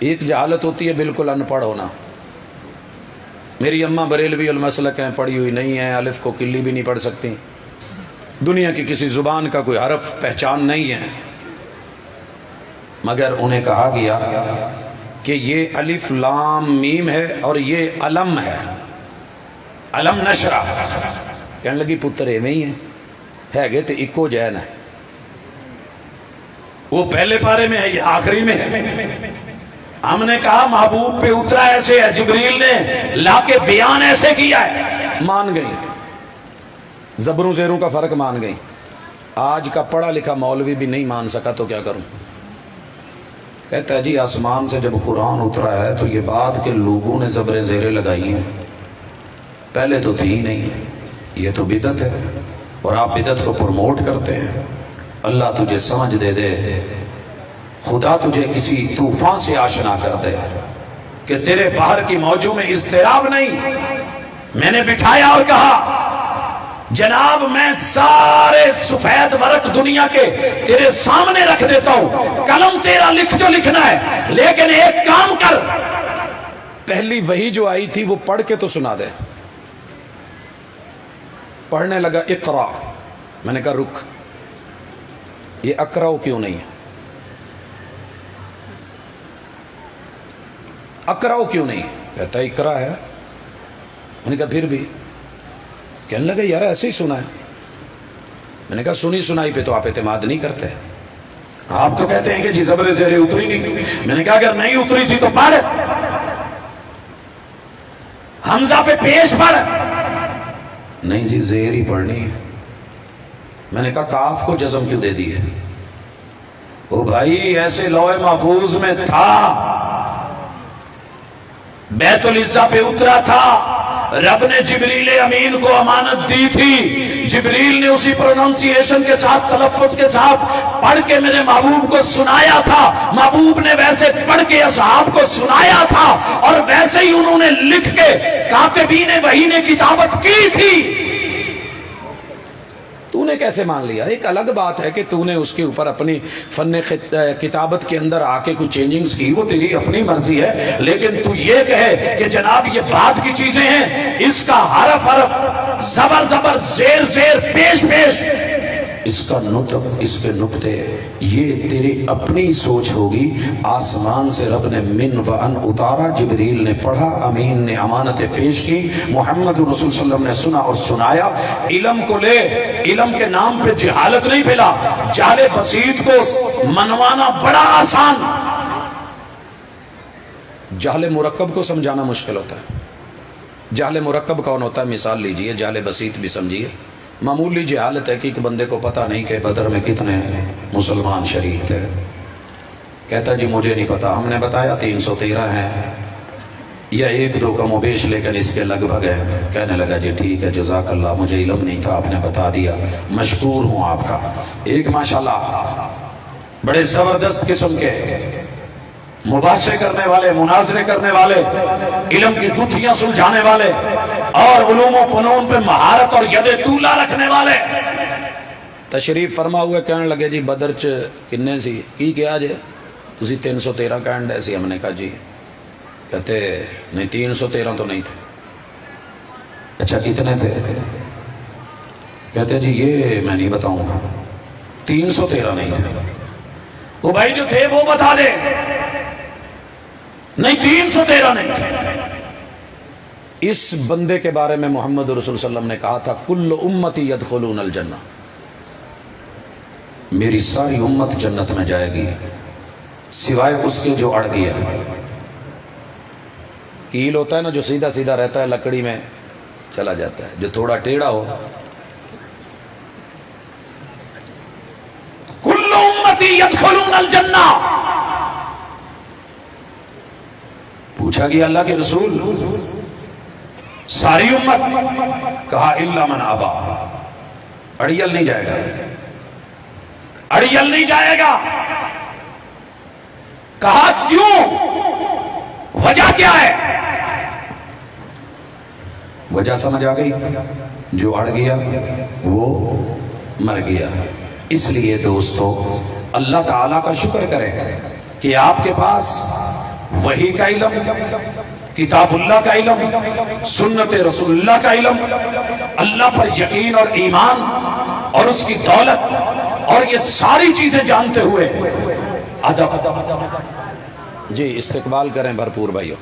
ایک جہالت ہوتی ہے بالکل ان پڑھ ہونا۔ میری اماں بریلوی المسلک ہیں، پڑھی ہوئی نہیں ہیں، الف کو کلی بھی نہیں پڑھ سکتی، دنیا کی کسی زبان کا کوئی حرف پہچان نہیں ہے، مگر انہیں کہا گیا کہ یہ الف لام میم ہے اور یہ علم ہے، علم نشرہ۔ کہنے لگی پتر ایویں ہی ہے گے تے اکو جین ہے، وہ پہلے پارے میں ہے، یہ آخری میں ہے۔ ہم نے کہا محبوب پہ اترا ایسے ہے، جبریل نے لا کے بیان ایسے کیا ہے، مان گئی، زبروں زیروں کا فرق مان گئی۔ آج کا پڑھا لکھا مولوی بھی نہیں مان سکا تو کیا کروں؟ کہتا ہے جی آسمان سے جب قرآن اترا ہے تو یہ بات کہ لوگوں نے زبر زیریں لگائی ہیں، پہلے تو تھی نہیں، یہ تو بدعت ہے اور آپ بدعت کو پروموٹ کرتے ہیں۔ اللہ تجھے سمجھ دے دے، خدا تجھے کسی طوفان سے آشنا کر دے کہ تیرے باہر کی موجوں میں اضطراب نہیں۔ میں نے بٹھایا اور کہا جناب میں سارے سفید ورق دنیا کے تیرے سامنے رکھ دیتا ہوں، قلم تیرا لکھ جو لکھنا ہے، لیکن ایک کام کر، پہلی وحی جو آئی تھی وہ پڑھ کے تو سنا دے۔ پڑھنے لگا اقرا، میں نے کہا رک، یہ اقرا کیوں نہیں ہے؟ اقرا کیوں نہیں؟ کہتا ہے اقرا ہے، میں نے کہا پھر بھی؟ کہنے لگے یار ایسے ہی سنا ہے۔ میں نے کہا سنی سنائی پہ تو آپ اعتماد نہیں کرتے، آپ تو کہتے ہیں کہ جی زبر زیر اتری نہیں۔ میں نے کہا اگر نہیں اتری تھی تو پڑھ، حمزہ پہ پیش پڑھ۔ نہیں جی زیر ہی پڑھنی ہے۔ میں نے کہا کاف کو جزم کیوں دے دیے؟ او بھائی ایسے لوح محفوظ میں تھا، بیت العزہ پہ اترا تھا، رب نے جبریل امین کو امانت دی تھی، جبریل نے اسی پروننسیشن کے ساتھ تلفظ کے ساتھ پڑھ کے میرے محبوب کو سنایا تھا، محبوب نے ویسے پڑھ کے اصحاب کو سنایا تھا، اور ویسے ہی انہوں نے لکھ کے کاتبین وحی نے کتابت کی تھی۔ تو نے کیسے مان لیا؟ ایک الگ بات ہے کہ تو نے اس کے اوپر اپنی فن کتابت کے اندر آ کے کوئی چینجنگز کی، وہ تیری اپنی مرضی ہے، لیکن تو یہ کہے کہ جناب یہ بات کی چیزیں ہیں، اس کا حرف حرف، زبر زبر، زیر زیر، پیش پیش، اس کا نطق، اس پہ نقطے، یہ تیری اپنی سوچ ہوگی۔ آسمان سے رب نے من و ان اتارا، جبریل نے پڑھا، امین نے امانتیں پیش کی، محمد رسول صلی اللہ علیہ وسلم نے سنا اور سنایا۔ علم کو لے، علم کے نام پہ جہالت نہیں پھیلا، جہل بسیط کو منوانا بڑا آسان، جہل مرکب کو سمجھانا مشکل ہوتا ہے۔ جہل مرکب کون ہوتا ہے؟ مثال لیجئے، جہل بسیط بھی سمجھیے۔ معمولی جہالت ہے کہ ایک بندے کو پتہ نہیں کہ بدر میں کتنے مسلمان شریک تھے، کہتا جی مجھے نہیں پتا، ہم نے بتایا 313 ہیں یا ایک دو کم و بیش لیکن اس کے لگ بھگ ہے۔ کہنے لگا جی ٹھیک ہے جزاک اللہ، مجھے علم نہیں تھا، آپ نے بتا دیا، مشکور ہوں آپ کا۔ ایک ماشاءاللہ بڑے زبردست قسم کے مباحثے کرنے والے، مناظرے کرنے والے، علم کی گتھیاں سلجھانے والے، اور علوم و فنون پہ مہارت اور ید طولہ رکھنے والے تشریف فرما ہوئے۔ کہنے لگے جی بدر چ کنے سی کی کیا جے؟ تسی 313 کہن ڈے سی۔ ہم نے کہا جی، کہتے نہیں 313 تو نہیں تھے۔ اچھا کتنے تھے؟ کہتے جی یہ میں نہیں بتاؤں گا، 313 نہیں تھے۔ وہ بھائی جو تھے وہ بتا دے، نہیں 313 نہیں تھے۔ اس بندے کے بارے میں محمد رسول صلی اللہ علیہ وسلم نے کہا تھا کل امتی یدخلون الجنہ، میری ساری امت جنت میں جائے گی سوائے اس کے جو اڑ گیا۔ کیل ہوتا ہے نا جو سیدھا سیدھا رہتا ہے، لکڑی میں چلا جاتا ہے، جو تھوڑا ٹیڑھا ہو۔ کل امتی یدخلون الجنہ، پوچھا گیا اللہ کے رسول ساری امت؟ کہا الا من ابا، اڑیل نہیں جائے گا، اڑیل نہیں جائے گا۔ کہا کیوں؟ وجہ کیا ہے؟ وجہ سمجھ آ گئی، جو اڑ گیا وہ مر گیا۔ اس لیے دوستو اللہ تعالیٰ کا شکر کریں کہ آپ کے پاس وحی کا علم، کتاب اللہ کا علم، سنت رسول اللہ کا علم، اللہ پر یقین اور ایمان اور اس کی دولت اور یہ ساری چیزیں جانتے ہوئے ادب۔ جی استقبال کریں بھرپور بھائیو۔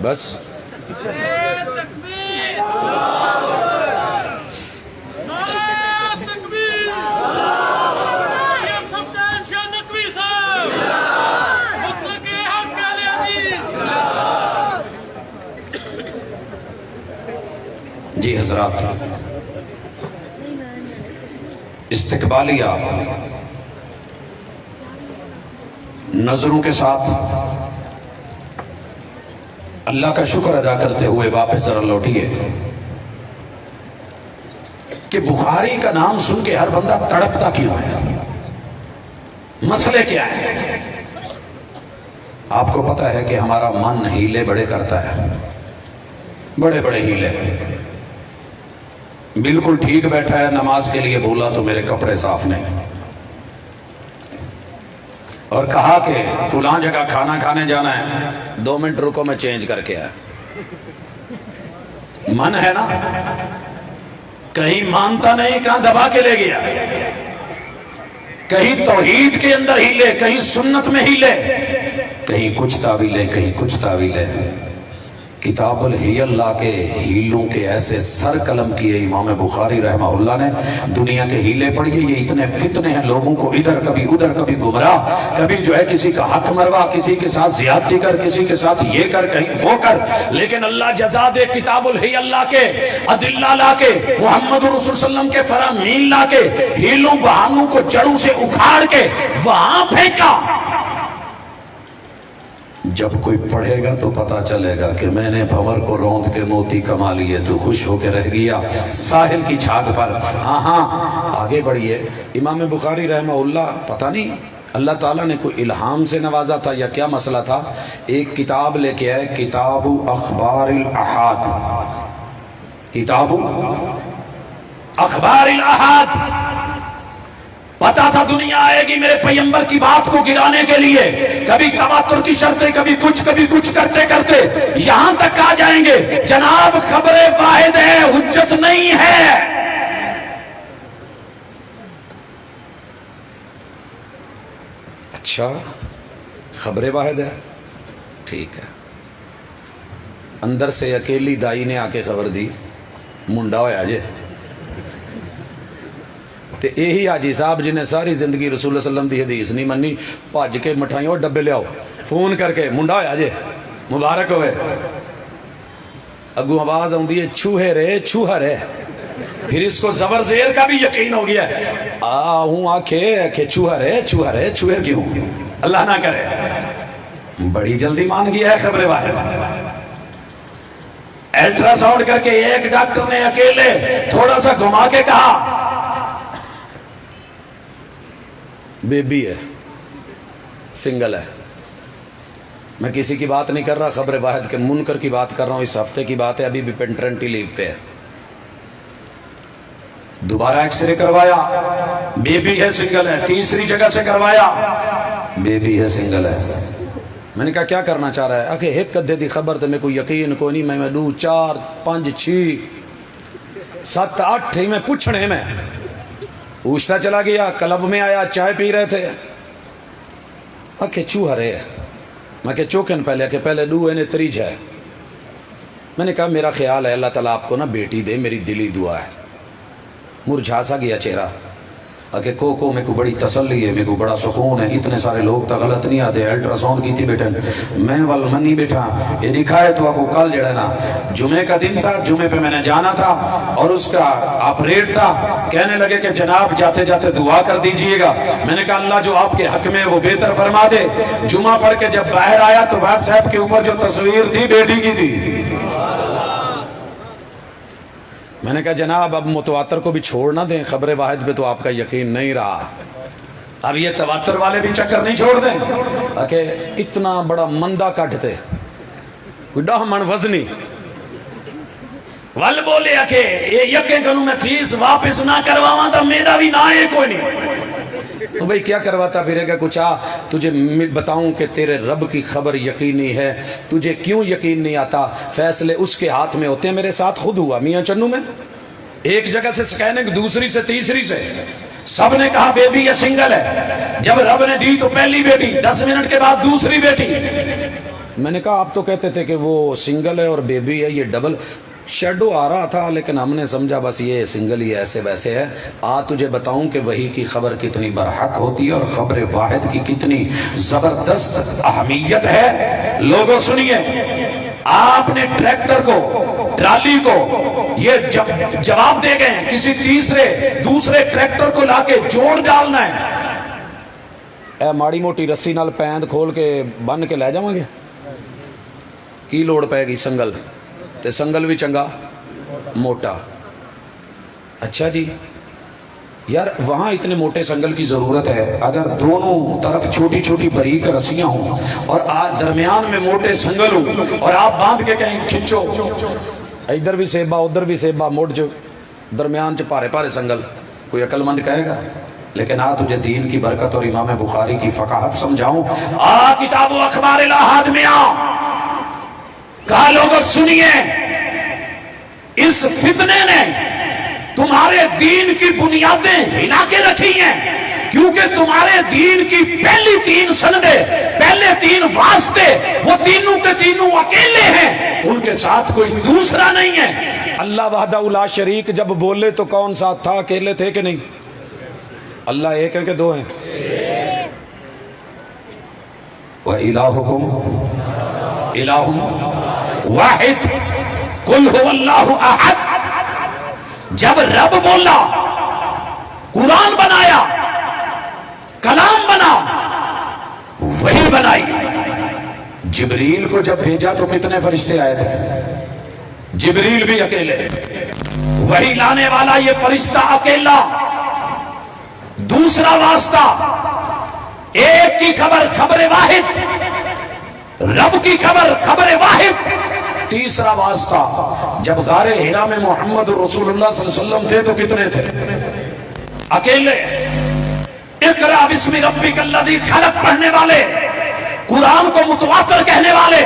بس جی حضرات، استقبالیہ نظروں کے ساتھ اللہ کا شکر ادا کرتے ہوئے واپس ذرا لوٹیے کہ بخاری کا نام سن کے ہر بندہ تڑپتا کیوں ہے، مسئلے کیا ہے؟ آپ کو پتا ہے کہ ہمارا من ہیلے بڑے کرتا ہے، بڑے بڑے ہیلے۔ بالکل ٹھیک بیٹھا ہے، نماز کے لیے بولا تو میرے کپڑے صاف نہیں، اور کہا کہ فلاں جگہ کھانا کھانے جانا ہے، 2 منٹ رکو میں چینج کر کے آیا۔ من ہے نا، کہیں مانتا نہیں، کہاں دبا کے لے گیا، کہیں توحید کے اندر ہیلے، کہیں سنت میں ہیلے، کہیں کچھ تعویلیں کہیں کچھ تعویلیں. کتاب الحیل لا کے ہیلوں کے ایسے سر قلم کیے امام بخاری رحمہ اللہ نے. دنیا کے ہیلے پڑھیے، یہ اتنے فتنے ہیں لوگوں کو ادھر کبھی ادھر کبھی گمراہ، کبھی جو ہے کسی کا حق مروا، کسی کے ساتھ زیادتی کر، کسی کے ساتھ یہ کر کہیں وہ کر. لیکن اللہ جزا دے، کتاب الحیل لا کے ادلہ لا کے محمد رسول صلی اللہ علیہ وسلم کے فرامین لا کے ہیلوں بہانوں کو جڑوں سے اکھاڑ کے وہاں پھینکا. جب کوئی پڑھے گا تو پتا چلے گا کہ میں نے بھنور کو روند کے موتی کما لیے، تو خوش ہو کے رہ گیا ساحل کی چھاگ پر. ہاں آگے بڑھیے. امام بخاری رحمہ اللہ پتہ نہیں اللہ تعالیٰ نے کوئی الہام سے نوازا تھا یا کیا مسئلہ تھا، ایک کتاب لے کے آئے، کتاب اخبار الاحاد. کتاب اخبار الاحاد. پتا تھا دنیا آئے گی میرے پیغمبر کی بات کو گرانے کے لیے، کبھی تواتر کی شرطیں، کبھی کچھ کرتے کرتے یہاں تک آ جائیں گے جناب خبر واحد ہے، حجت نہیں ہے. اچھا خبر واحد ہے، ٹھیک ہے. اندر سے اکیلی دائی نے آ کے خبر دی منڈا ہویا جے، تے یہی حاجی صاحب جنہیں ساری زندگی رسول اللہ صلی اللہ علیہ وسلم دی حدیث نہیں منی، بھاج کے مٹھائیوں ڈبے لیاؤ، فون کر کے منڈا ہویا جے مبارک ہوئے. اگو آواز آؤندی ہے چوہے رے چوہا رے. پھر اس کو زبر زیر کا بھی یقین ہو گیا ہوں آکھے چوہا رے چوہر کیوں، اللہ نہ کرے. بڑی جلدی مان گیا ہے خبر واحد. الٹرا ساؤنڈ کر کے ایک ڈاکٹر نے اکیلے تھوڑا سا گھما کے کہا بیبی ہے، سنگل ہے. میں کسی کی بات نہیں کر رہا، خبر واحد کے منکر کی بات کر رہا ہوں. اس ہفتے کی بات ہے، ابھی بھی پیٹرنٹی لیو پہ ہے. دوبارہ ایکس رے کروایا، بیبی ہے سنگل ہے. تیسری جگہ سے کروایا، بیبی ہے سنگل ہے. میں نے کہا کیا کرنا چاہ رہا ہے؟ آخر ایک کدھے دی خبر تے میں کوئی یقین کو نہیں، میں 2 4 5 6 7 8 ہی میں پوچھنے میں پوچھتا چلا گیا. کلب میں آیا، چائے پی رہے تھے، آکھے چوہا رہے. میں کہ چوکن پہلے 2 ہے نے 3 ہے. میں نے کہا میرا خیال ہے اللہ تعالیٰ آپ کو نا بیٹی دے، میری دلی دعا ہے. مرجھا سا گیا چہرہ. آکھے کو میں کو بڑی تسلی ہے، میں کو بڑا سکون ہے. اتنے سارے لوگ تا غلط نہیں آتے. الٹرا ساؤنڈ کی تھی بیٹھے، میں منی بیٹھا. یہ لکھا ہے تو آپ کو کل جڑا نا جمعے کا دن تھا، جمعے پہ میں نے جانا تھا اور اس کا آپریٹ تھا. کہنے لگے کہ جناب جاتے جاتے دعا کر دیجئے گا. میں نے کہا اللہ جو آپ کے حق میں وہ بہتر فرما دے. جمعہ پڑھ کے جب باہر آیا تو واٹس ایپ کے اوپر جو تصویر تھی بیٹی کی تھی. میں نے کہا جناب اب متواتر کو بھی چھوڑ نہ دیں، خبر واحد پہ تو آپ کا یقین نہیں رہا، اب یہ تواتر والے بھی چکر نہیں چھوڑ دیں. کہ اتنا بڑا مندہ کٹتے کوئی 10 من وزنی ول بولے کہ یہ یقین کنوں میں فیس واپس نہ کرواواں تو میرا بھی نہ ہے کوئی نہیں. تو بھئی کیا کرواتا پھرے گا کچھ تجھے بتاؤں کہ تیرے رب کی خبر یقینی ہے. تجھے کیوں یقین نہیں آتا؟ فیصلے اس کے ہاتھ میں ہوتے ہیں. میرے ساتھ خود ہوا میاں چنو میں، ایک جگہ سے سکیننگ، دوسری سے تیسری سے سب نے کہا بیبی یہ سنگل ہے. جب رب نے دی تو پہلی بیٹی، 10 منٹ کے بعد دوسری بیٹی. میں نے کہا آپ تو کہتے تھے کہ وہ سنگل ہے اور بیبی ہے، یہ ڈبل. شیڈو آ رہا تھا لیکن ہم نے سمجھا بس یہ سنگل ہی ایسے ویسے ہے. تجھے بتاؤں کہ وحی کی خبر کتنی برحق ہوتی ہے اور خبر واحد کی کتنی زبردست اہمیت ہے. لوگوں سنیے، آپ نے ٹریکٹر کو، ٹرالی کو یہ جواب دے گئے ہیں کسی دوسرے ٹریکٹر کو لا کے جوڑ ڈالنا ہے. اے ماڑی موٹی رسی نال پیند کھول کے بن کے لے جاؤں گے، کی لوڑ پائے گی سنگل تے سنگل بھی چنگا موٹا. اچھا جی یار وہاں اتنے موٹے سنگل کی ضرورت ہے. اگر دونوں طرف چھوٹی چھوٹی باریک رسیاں ہوں اور درمیان میں موٹے سنگل ہوں اور آپ باندھ کے کہیں کھنچو، ادھر بھی سیبا ادھر بھی سیبا، موڑ جو درمیان چ پارے سنگل، کوئی عقل مند کہے گا؟ لیکن تجھے دین کی برکت اور امام بخاری کی فقاہت سمجھاؤں. کتاب و اخبار الاحاد میں کہا لوگوں سنیے، اس فتنے نے تمہارے دین کی بنیادیں ہلا کے رکھی ہیں. کیونکہ تمہارے دین کی پہلی 3 سندیں، پہلے 3 واسطے، وہ تینوں کے تینوں اکیلے ہیں، ان کے ساتھ کوئی دوسرا نہیں ہے۔ اللہ وحدہ لا شریک جب بولے تو کون ساتھ تھا؟ اکیلے تھے کہ نہیں؟ اللہ ایک ہے کہ 2 ہیں؟ وَإِلَٰهُكُمْ إِلَٰهٌ وَاحِدٌ قُلْ هُوَ اللَّهُ أَحَدٌ۔ جب رب بولا، قرآن بنایا، کلام بنا، وہی بنائی۔ جبریل کو جب بھیجا تو کتنے فرشتے آئے تھے؟ جبریل بھی اکیلے، وہی لانے والا یہ فرشتہ اکیلا۔ دوسرا واسطہ، ایک کی خبر خبر واحد، رب کی خبر خبر واحد۔ تیسرا واسطہ، جب غار حرا میں محمد رسول اللہ صلی اللہ علیہ وسلم تھے تو کتنے تھے؟ اکیلے۔ اقرا بسم ربک الذی خلق پڑھنے والے، قرآن کو متواتر کہنے والے،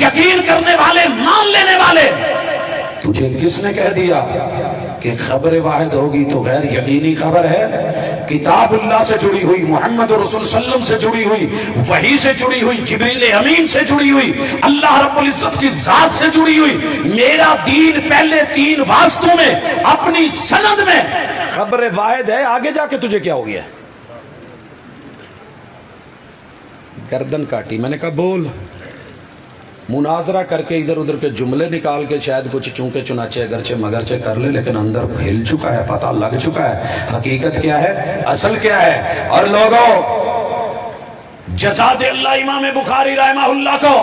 یقین کرنے والے، مان لینے والے۔ تجھے کس نے کہہ دیا کہ خبر واحد ہوگی تو غیر یقینی خبر ہے؟ کتاب اللہ سے جڑی ہوئی، محمد رسول صلی اللہ علیہ وسلم سے جڑی ہوئی، وحی سے جڑی ہوئی، جبریل امین سے جڑی ہوئی، اللہ رب العزت کی ذات سے جڑی ہوئی۔ میرا دین پہلے 3 واسطوں میں، اپنی سند میں خبر واحد ہے، آگے جا کے تجھے کیا ہو گیا؟ گردن کاٹی، میں نے کہا بول۔ مناظرہ کر کے ادھر ادھر کے جملے نکال کے شاید کچھ چونکے چناچے اگرچہ مگرچہ کر لے، لیکن اندر ہل چکا ہے، پتہ لگ چکا ہے حقیقت کیا ہے، اصل کیا ہے۔ اور لوگوں، جزا دے اللہ امام بخاری رحمہ اللہ کو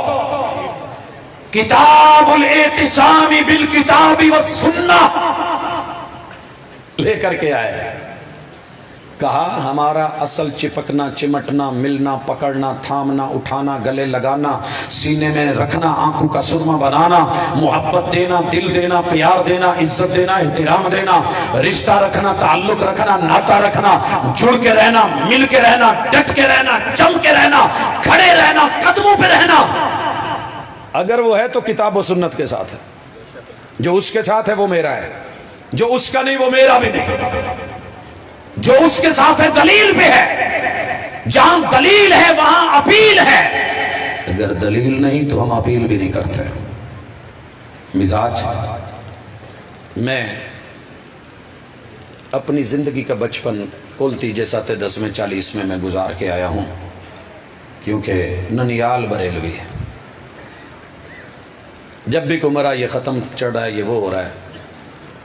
کتاب الاعتصام بالکتاب والسنہ لے کر کے آئے۔ کہا ہمارا اصل چپکنا، چمٹنا، ملنا، پکڑنا، تھامنا، اٹھانا، گلے لگانا، سینے میں رکھنا، آنکھوں کا سرما بنانا، محبت دینا، دل دینا، پیار دینا، عزت دینا، احترام دینا، رشتہ رکھنا، تعلق رکھنا، ناتا رکھنا، جڑ کے رہنا، مل کے رہنا، ڈٹ کے رہنا، جم کے رہنا، کھڑے رہنا، قدموں پہ رہنا۔ اگر وہ ہے تو کتاب و سنت کے ساتھ ہے، جو اس کے ساتھ ہے وہ میرا ہے، جو اس کا نہیں وہ میرا بھی نہیں۔ جو اس کے ساتھ ہے دلیل پہ ہے، جہاں دلیل ہے وہاں اپیل ہے، اگر دلیل نہیں تو ہم اپیل بھی نہیں کرتے۔ مزاج، میں اپنی زندگی کا بچپن کل 10 میں 40 میں گزار کے آیا ہوں، کیونکہ ننیال بریلوی ہے۔ جب بھی کمرہ یہ ختم چڑھ رہا ہے، یہ وہ ہو رہا ہے،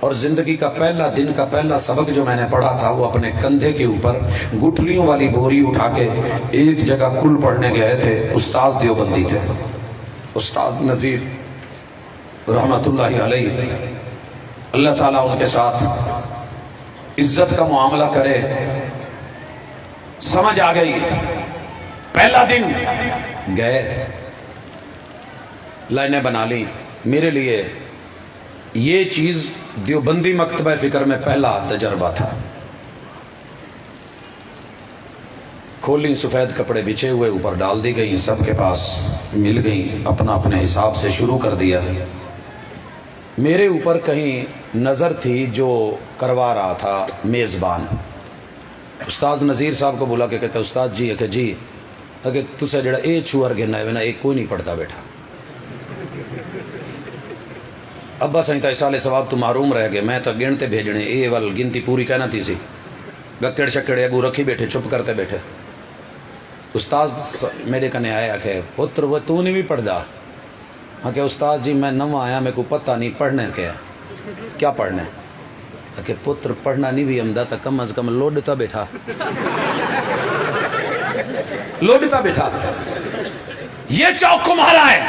اور زندگی کا پہلا دن کا پہلا سبق جو میں نے پڑھا تھا وہ اپنے کندھے کے اوپر گٹھلیوں والی بوری اٹھا کے ایک جگہ کل پڑھنے گئے تھے۔ استاد دیوبندی تھے، استاد نذیر رحمت اللہ علیہ، اللہ تعالیٰ ان کے ساتھ عزت کا معاملہ کرے۔ سمجھ آ گئی، پہلا دن گئے، لائنیں بنا لی۔ میرے لیے یہ چیز دیوبندی مکتبہ فکر میں پہلا تجربہ تھا۔ کھولی، سفید کپڑے بچھے ہوئے اوپر ڈال دی گئی، سب کے پاس مل گئی، اپنا اپنے حساب سے شروع کر دیا۔ میرے اوپر کہیں نظر تھی جو کروا رہا تھا میزبان، استاد نذیر صاحب کو بلا کے کہتے استاد جی کہ جی کہ تسے جڑا اے چھوار گھرنا ہے نا ایک کوئی نہیں پڑھتا بیٹھا۔ ابا سائیں تا سالے ثواب تو معروم رہ گئے، میں تو گنتے بھیجنے، اے وال گنتی پوری کہنا تھی سی، گکڑ شکڑے اگو رکھی بیٹھے، چپ کرتے بیٹھے۔ استاد میرے کنے آیا کہ پتر وہ تو نہیں بھی پڑھ دا؟ ہاں کہ استاد جی میں نواں آیا، میرے کو پتہ نہیں پڑھنے کیا پڑھنے کہ پتر پڑھنا نہیں بھی امدہ تا کم از کم لوڈتا بیٹھا، لوڈتا بیٹھا۔ یہ چوک تمہارا ہے،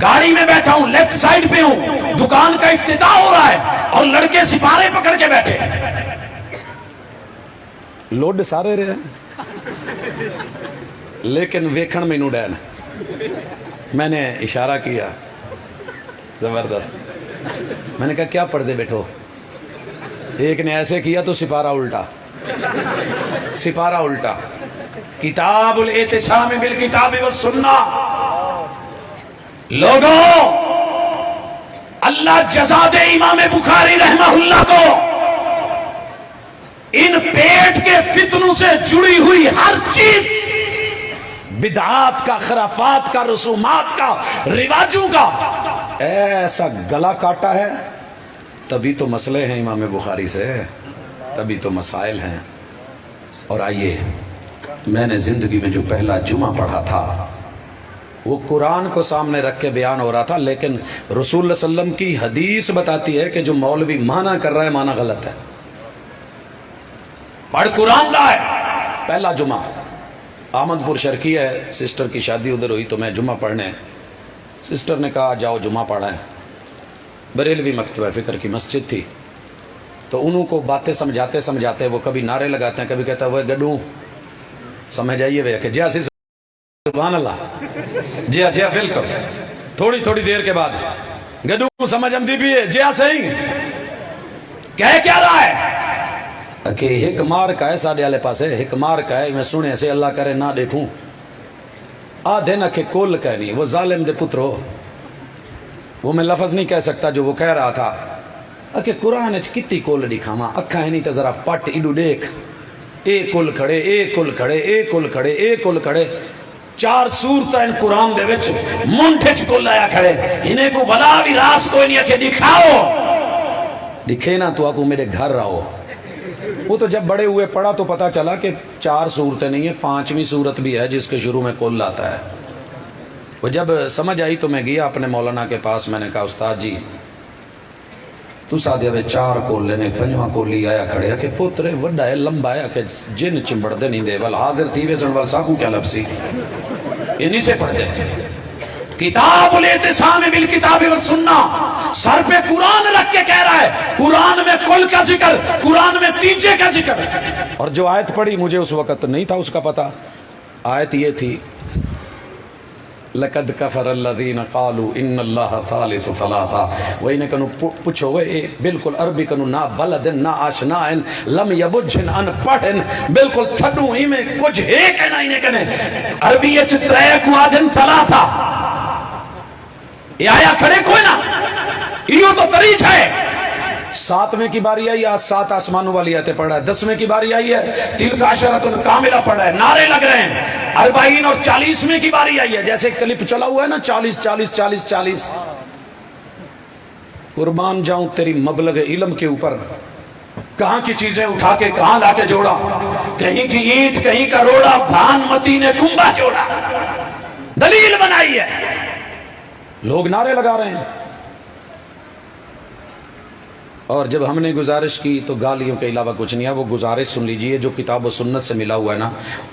گاڑی میں بیٹھا ہوں، لیفٹ سائیڈ پہ ہوں، دکان کا افتتاح ہو رہا ہے اور لڑکے سپارے پکڑ کے بیٹھے ہیں۔ لوڈ سارے رہے لیکن ویکھن میں نو ڈین۔ میں نے اشارہ کیا زبردست، میں نے کہا کیا پڑھ دے بیٹھو؟ ایک نے ایسے کیا تو سپارہ الٹا، سپارہ الٹا۔ کتاب الاعتصام بالکتاب والسنہ۔ لوگوں، اللہ جزا دے امام بخاری رحمہ اللہ کو، ان پیٹ کے فتنوں سے جڑی ہوئی ہر چیز، بدعات کا، خرافات کا، رسومات کا، رواجوں کا ایسا گلا کاٹا ہے. تبھی تو مسئلے ہیں امام بخاری سے، تبھی تو مسائل ہیں. اور آئیے، میں نے زندگی میں جو پہلا جمعہ پڑھا تھا وہ قرآن کو سامنے رکھ کے بیان ہو رہا تھا، لیکن رسول اللہ صلی اللہ علیہ وسلم کی حدیث بتاتی ہے کہ جو مولوی مانا کر رہا ہے مانا غلط ہے. پڑھ قرآن رہا ہے. پہلا جمعہ احمد پور شرکی ہے، سسٹر کی شادی ادھر ہوئی تو میں جمعہ پڑھنے، سسٹر نے کہا جاؤ جمعہ پڑھائیں. بریلوی مکتبہ فکر کی مسجد تھی، تو انہوں کو باتیں سمجھاتے سمجھاتے وہ کبھی نعرے لگاتے ہیں، کبھی کہتا ہے وہ گڈوں سمجھ آئیے بھیا کہ جی اسی سبحان اللہ، جی جی بالکل. تھوڑی تھوڑی دیر کے بعد گڈوں سمجھ ہم دی بھی ہے جی صحیح کہہ کیا رہا ہے کہ ہک مار کا ہے ساڑھے والے پاس ہے، ہک مار کا ہے میں سنے سے اللہ کرے نہ دیکھوں آدھے نہ کہ کول کا نہیں. وہ ظالم دے پتر ہو، وہ میں لفظ نہیں کہہ سکتا جو وہ کہہ رہا تھا کہ قرآن اچ کتی کول دکھاواں، اکھاں ہے نہیں تو ذرا پٹ ایڈو دیکھ، اے کل کھڑے اے کل کھڑے اے کل کھڑے اے کل کھڑے. 4 صورتیں ان قرآن دے وچ منٹھچ کول لایا کھڑے، انہیں کو بلا بھی راس کوئی نہیں کہ دکھاؤ، دکھے نا تو آکو میرے گھر رہو. وہ تو جب بڑے ہوئے پڑھا تو پتا چلا کہ 4 صورتیں نہیں ہیں، 5ویں صورت بھی ہے جس کے شروع میں کل آتا ہے. وہ جب سمجھ آئی تو میں گیا اپنے مولانا کے پاس، میں نے کہا استاد جی تو سادھے میں 4 کول لینے 5واں کول لی آیا کھڑے کہ پترے وڈا ہے لمبا ہے کہ جن چمبڑ دے نہیں دے ول حاضر تیوے سن ول ساکو کیا لفظی انہی سے پڑھ دے. کتاب الاعتصام بالکتاب والسنہ سر پہ قرآن رکھ کے کہہ رہا ہے، قرآن میں کل کا ذکر، قرآن میں تیجے کا ذکر. اور جو آیت پڑھی مجھے اس وقت نہیں تھا اس کا پتہ، آیت یہ تھی لَقَدْ كَفَرَ الَّذِينَ قَالُوا إِنَّ اللَّهَ ثَالِثُ ثَلَاثَةٍ. وہ انہیں کنو پوچھو وہ بالکل عربی کنو نہ بلدن نہ آشنائن لم یبجن ان پڑھن بالکل تھڈوں ہی میں کچھ ہے کہنا انہیں کہنے عربی یہ چترے کو آدھن ثلاثہ یہ آیا کھڑے کوئی نہ یہ تو طریق ہے. 7ویں کی باری آئی ہے، 7 آسمانوں والی آیتیں پڑھ رہا ہے. 10ویں کی باری آئی ہے، تلک عشرۃ کاملہ پڑھ رہا ہے، نعرے لگ رہے ہیں. 40 اور 40ویں کی باری آئی ہے، جیسے کلپ چلا ہوا ہے نا 40 40 40 40. قربان جاؤں تیری مبلغ علم کے اوپر، کہاں کی چیزیں اٹھا کے کہاں لا کے جوڑا، کہیں کی اینٹ کہیں کا روڑا، بھان متی نے کنبا جوڑا، دلیل بنائی ہے. لوگ نعرے لگا رہے ہیں. اور جب ہم نے گزارش کی تو گالیوں کے علاوہ کچھ نہیں ہے. وہ گزارش سن لیجئے، جو کتاب و سنت سے ملا ہوا ہے نا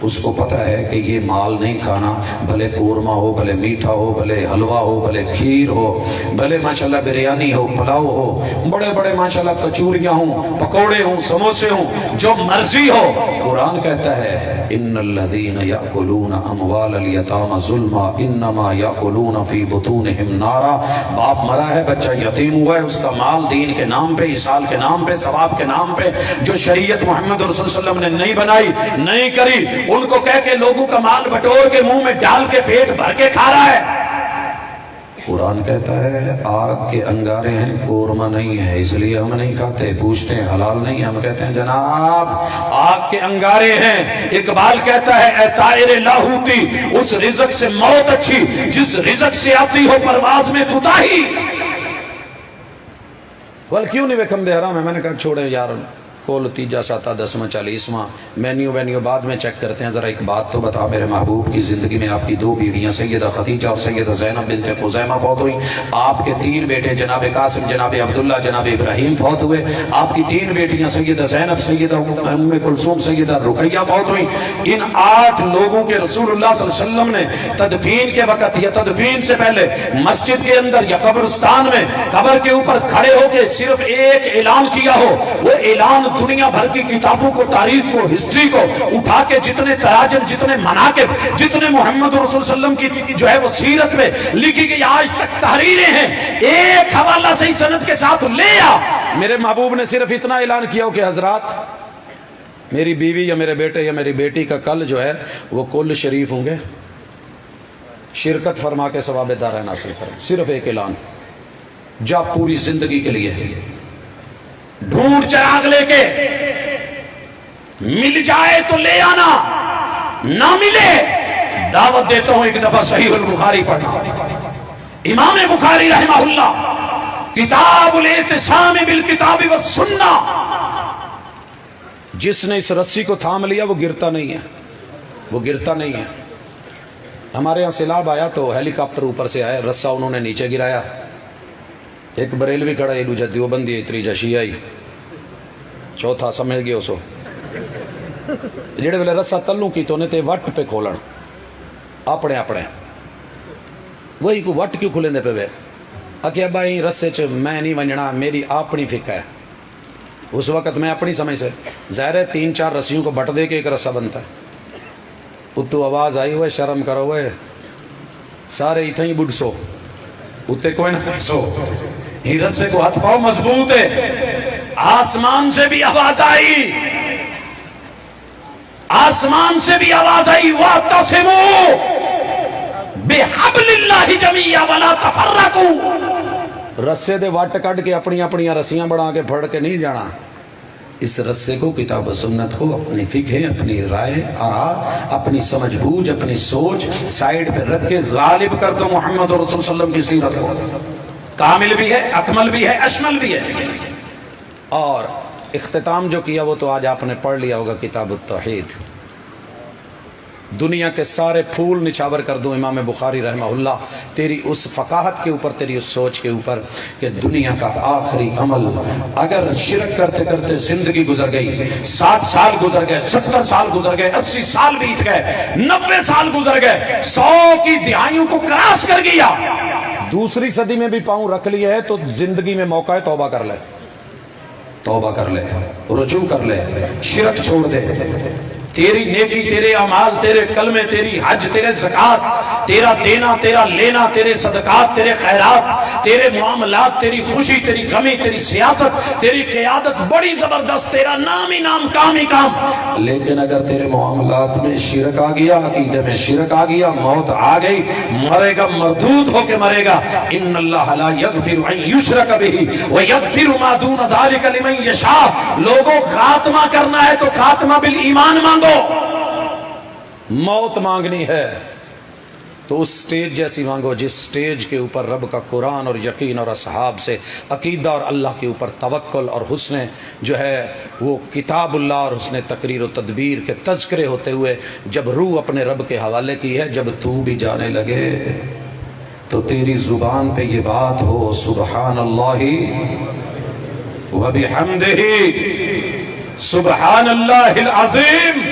اس کو پتہ ہے کہ یہ مال نہیں کھانا، بھلے قورمہ ہو، بھلے میٹھا ہو، بھلے حلوہ ہو، بھلے کھیر ہو، بھلے ماشاءاللہ بریانی ہو، پلاؤ ہو، بڑے بڑے ماشاءاللہ کچوریاں ہوں، پکوڑے ہوں، سموسے ہوں، جو مرضی ہو. قرآن کہتا ہے ان الذین یأکلون اموال الیتام ظلما انما یأکلون فی بطونہم نارا. باپ مرا ہے، بچہ یتیم ہوا ہے، اس کا مال دین کے نام پہ، عیسال کے نام پہ، ثواب کے نام پہ، جو شریعت محمد رسول صلی اللہ علیہ وسلم نے نہیں بنائی نہیں کری، ان کو کہہ کے لوگوں کا مال بٹور کے منہ میں ڈال کے پیٹ بھر کے کھا رہا ہے. قرآن کہتا ہے آگ کے انگارے ہیں، قورمہ نہیں ہے اس لیے ہم نہیں کھاتے. پوچھتے ہیں حلال نہیں، ہم کہتے ہیں جناب آگ کے انگارے ہیں. اقبال کہتا ہے اے طائر لاہوتی اس رزق سے موت اچھی جس رزق سے آتی ہو پرواز میں کوتاہی. ول کیوں نہیں ویکھم دے حرام ہے. میں نے کہا چھوڑیں یار، کول 3 7 10 40 مینیو بعد میں چیک کرتے ہیں. ذرا ایک بات تو بتا، میرے محبوب کی زندگی میں آپ کی 2 بیویاں سیدہ خدیجہ اور سیدہ زینب بنت خزیمہ فوت ہوئی. آپ کے 3 بیٹے جناب قاسم، جناب عبداللہ، جناب ابراہیم فوت ہوئے. آپ کی 3 بیٹیاں سیدہ زینب، سیدہ ام کلثوم، سیدہ رقیہ فوت ہوئی. ان 8 لوگوں کے رسول اللہ صلی اللہ علیہ وسلم نے تدفین کے وقت یا تدفین سے پہلے مسجد کے اندر یا قبرستان میں قبر کے اوپر کھڑے ہو کے صرف ایک اعلان کیا ہو. وہ اعلان دنیا بھر کی کتابوں کو، تاریخ کو، ہسٹری کو اٹھا کے جتنے تراجم، جتنے مناقب، جتنے محمد رسول صلی اللہ علیہ وسلم کی جو ہے وہ سیرت میں لکھی گئی آج تک تحریریں ہیں، ایک حوالہ صحیح سند کے ساتھ لے آ. میرے محبوب نے صرف اتنا اعلان کیا ہو کہ حضرات میری بیوی یا میرے بیٹے یا میری بیٹی کا کل جو ہے وہ کل شریف ہوں گے، شرکت فرما کے ثواب دارین حاصل کریں. صرف ایک اعلان، جا پوری زندگی کے لیے ڈھونڈ چراغ لے کے مل جائے تو لے آنا، نہ ملے دعوت دیتا ہوں ایک دفعہ صحیح البخاری پڑھنا۔ امام بخاری رحمہ اللہ کتاب الاعتصام بالکتاب والسنہ، جس نے اس رسی کو تھام لیا وہ گرتا نہیں ہے، وہ گرتا نہیں ہے۔ ہمارے یہاں سیلاب آیا تو ہیلی کاپٹر اوپر سے آیا، رسا انہوں نے نیچے گرایا، ایک بریلوی کھڑا ہے دوجا دیوبندی تیجا شیعی چوتھا سمجھ گئے اسو جڑے ویلے رسا تلوں کی تو نے تے وٹ پہ کھولن اپنے اپنے وہی کو وٹ کیوں کھلیں دے پہ وے اکیا بھائی رسے چ میں نہیں ونجنا، میری اپنی فکر ہے۔ اس وقت میں اپنی سمجھ سے ظاہر ہے 3-4 رسیوں کو بٹ دے کے ایک رسا بنتا ہے۔ اتو آواز آئی ہوئے شرم کرو ہوئے سارے اتھیں ہی بڑھ سو اتے کوئی نہ سو، ہی رسے کو ہاتھ پاؤ مضبوط ہے۔ آسمان سے بھی آواز آئی، آسمان سے بھی آواز آئی وَاعْتَصِمُوا بِحَبْلِ اللَّهِ جَمِيعًا وَلَا تَفَرَّقُوا، رسے دے واٹ کٹ کے اپنی اپنی رسیاں بڑھا کے پھڑ کے نہیں جانا۔ اس رسے کو کتاب و سنت کو اپنی فکر، اپنی رائے، آراء، اپنی سمجھ بوجھ، اپنی سوچ سائیڈ پہ رکھ کے غالب کر دو محمد رسول صلی اللہ علیہ وسلم کی سیرت کو۔ کامل بھی ہے، اکمل بھی ہے، اشمل بھی ہے۔ اور اختتام جو کیا وہ تو آج آپ نے پڑھ لیا ہوگا، کتاب التوحید۔ دنیا کے سارے پھول نچھاور کر دوں امام بخاری رحمہ اللہ تیری اس فقاہت کے اوپر، تیری اس سوچ کے اوپر کہ دنیا کا آخری عمل اگر شرک کرتے کرتے زندگی گزر گئی، 60 سال گزر گئے، 70 سال گزر گئے، 80 سال بیت گئے، 90 سال گزر گئے، 100 کی دہائیوں کو کراس کر گیا، دوسری صدی میں بھی پاؤں رکھ لیے ہے تو زندگی میں موقع ہے توبہ کر لے، توبہ کر لے، رجوع کر لے، شرک چھوڑ دے۔ تیری نیکی، تیرے اعمال، تیرے کلمے، تیری حج، تیرے زکوٰۃ، تیرا دینا، تیرا لینا، تیرے صدقات، تیرے خیرات، تیرے معاملات، تیری خوشی، تیری غمی، تیری سیاست، تیری قیادت بڑی زبردست، تیرا نام ہی نام، کام ہی کام۔ لیکن اگر تیرے معاملات میں شرک آ گیا، عقیدے میں شرک آ گیا، موت آ گئی، مرے گا مردود ہو کے مرے گا۔ ان اللہ لا یغفر ان یشرک بہ ویغفر ما دون ذلک لمن یشاء۔ لوگوں خاتمہ کرنا ہے تو خاتمہ بالایمان مانگو، موت مانگنی ہے تو اس سٹیج جیسی مانگو جس سٹیج کے اوپر رب کا قرآن اور یقین اور اصحاب سے عقیدہ اور اللہ کے اوپر توکل اور حسن جو ہے وہ کتاب اللہ اور حسن تقریر و تدبیر کے تذکرے ہوتے ہوئے جب روح اپنے رب کے حوالے کی ہے، جب تو بھی جانے لگے تو تیری زبان پہ یہ بات ہو، سبحان اللہ وبحمدہ، سبحان اللہ العظیم،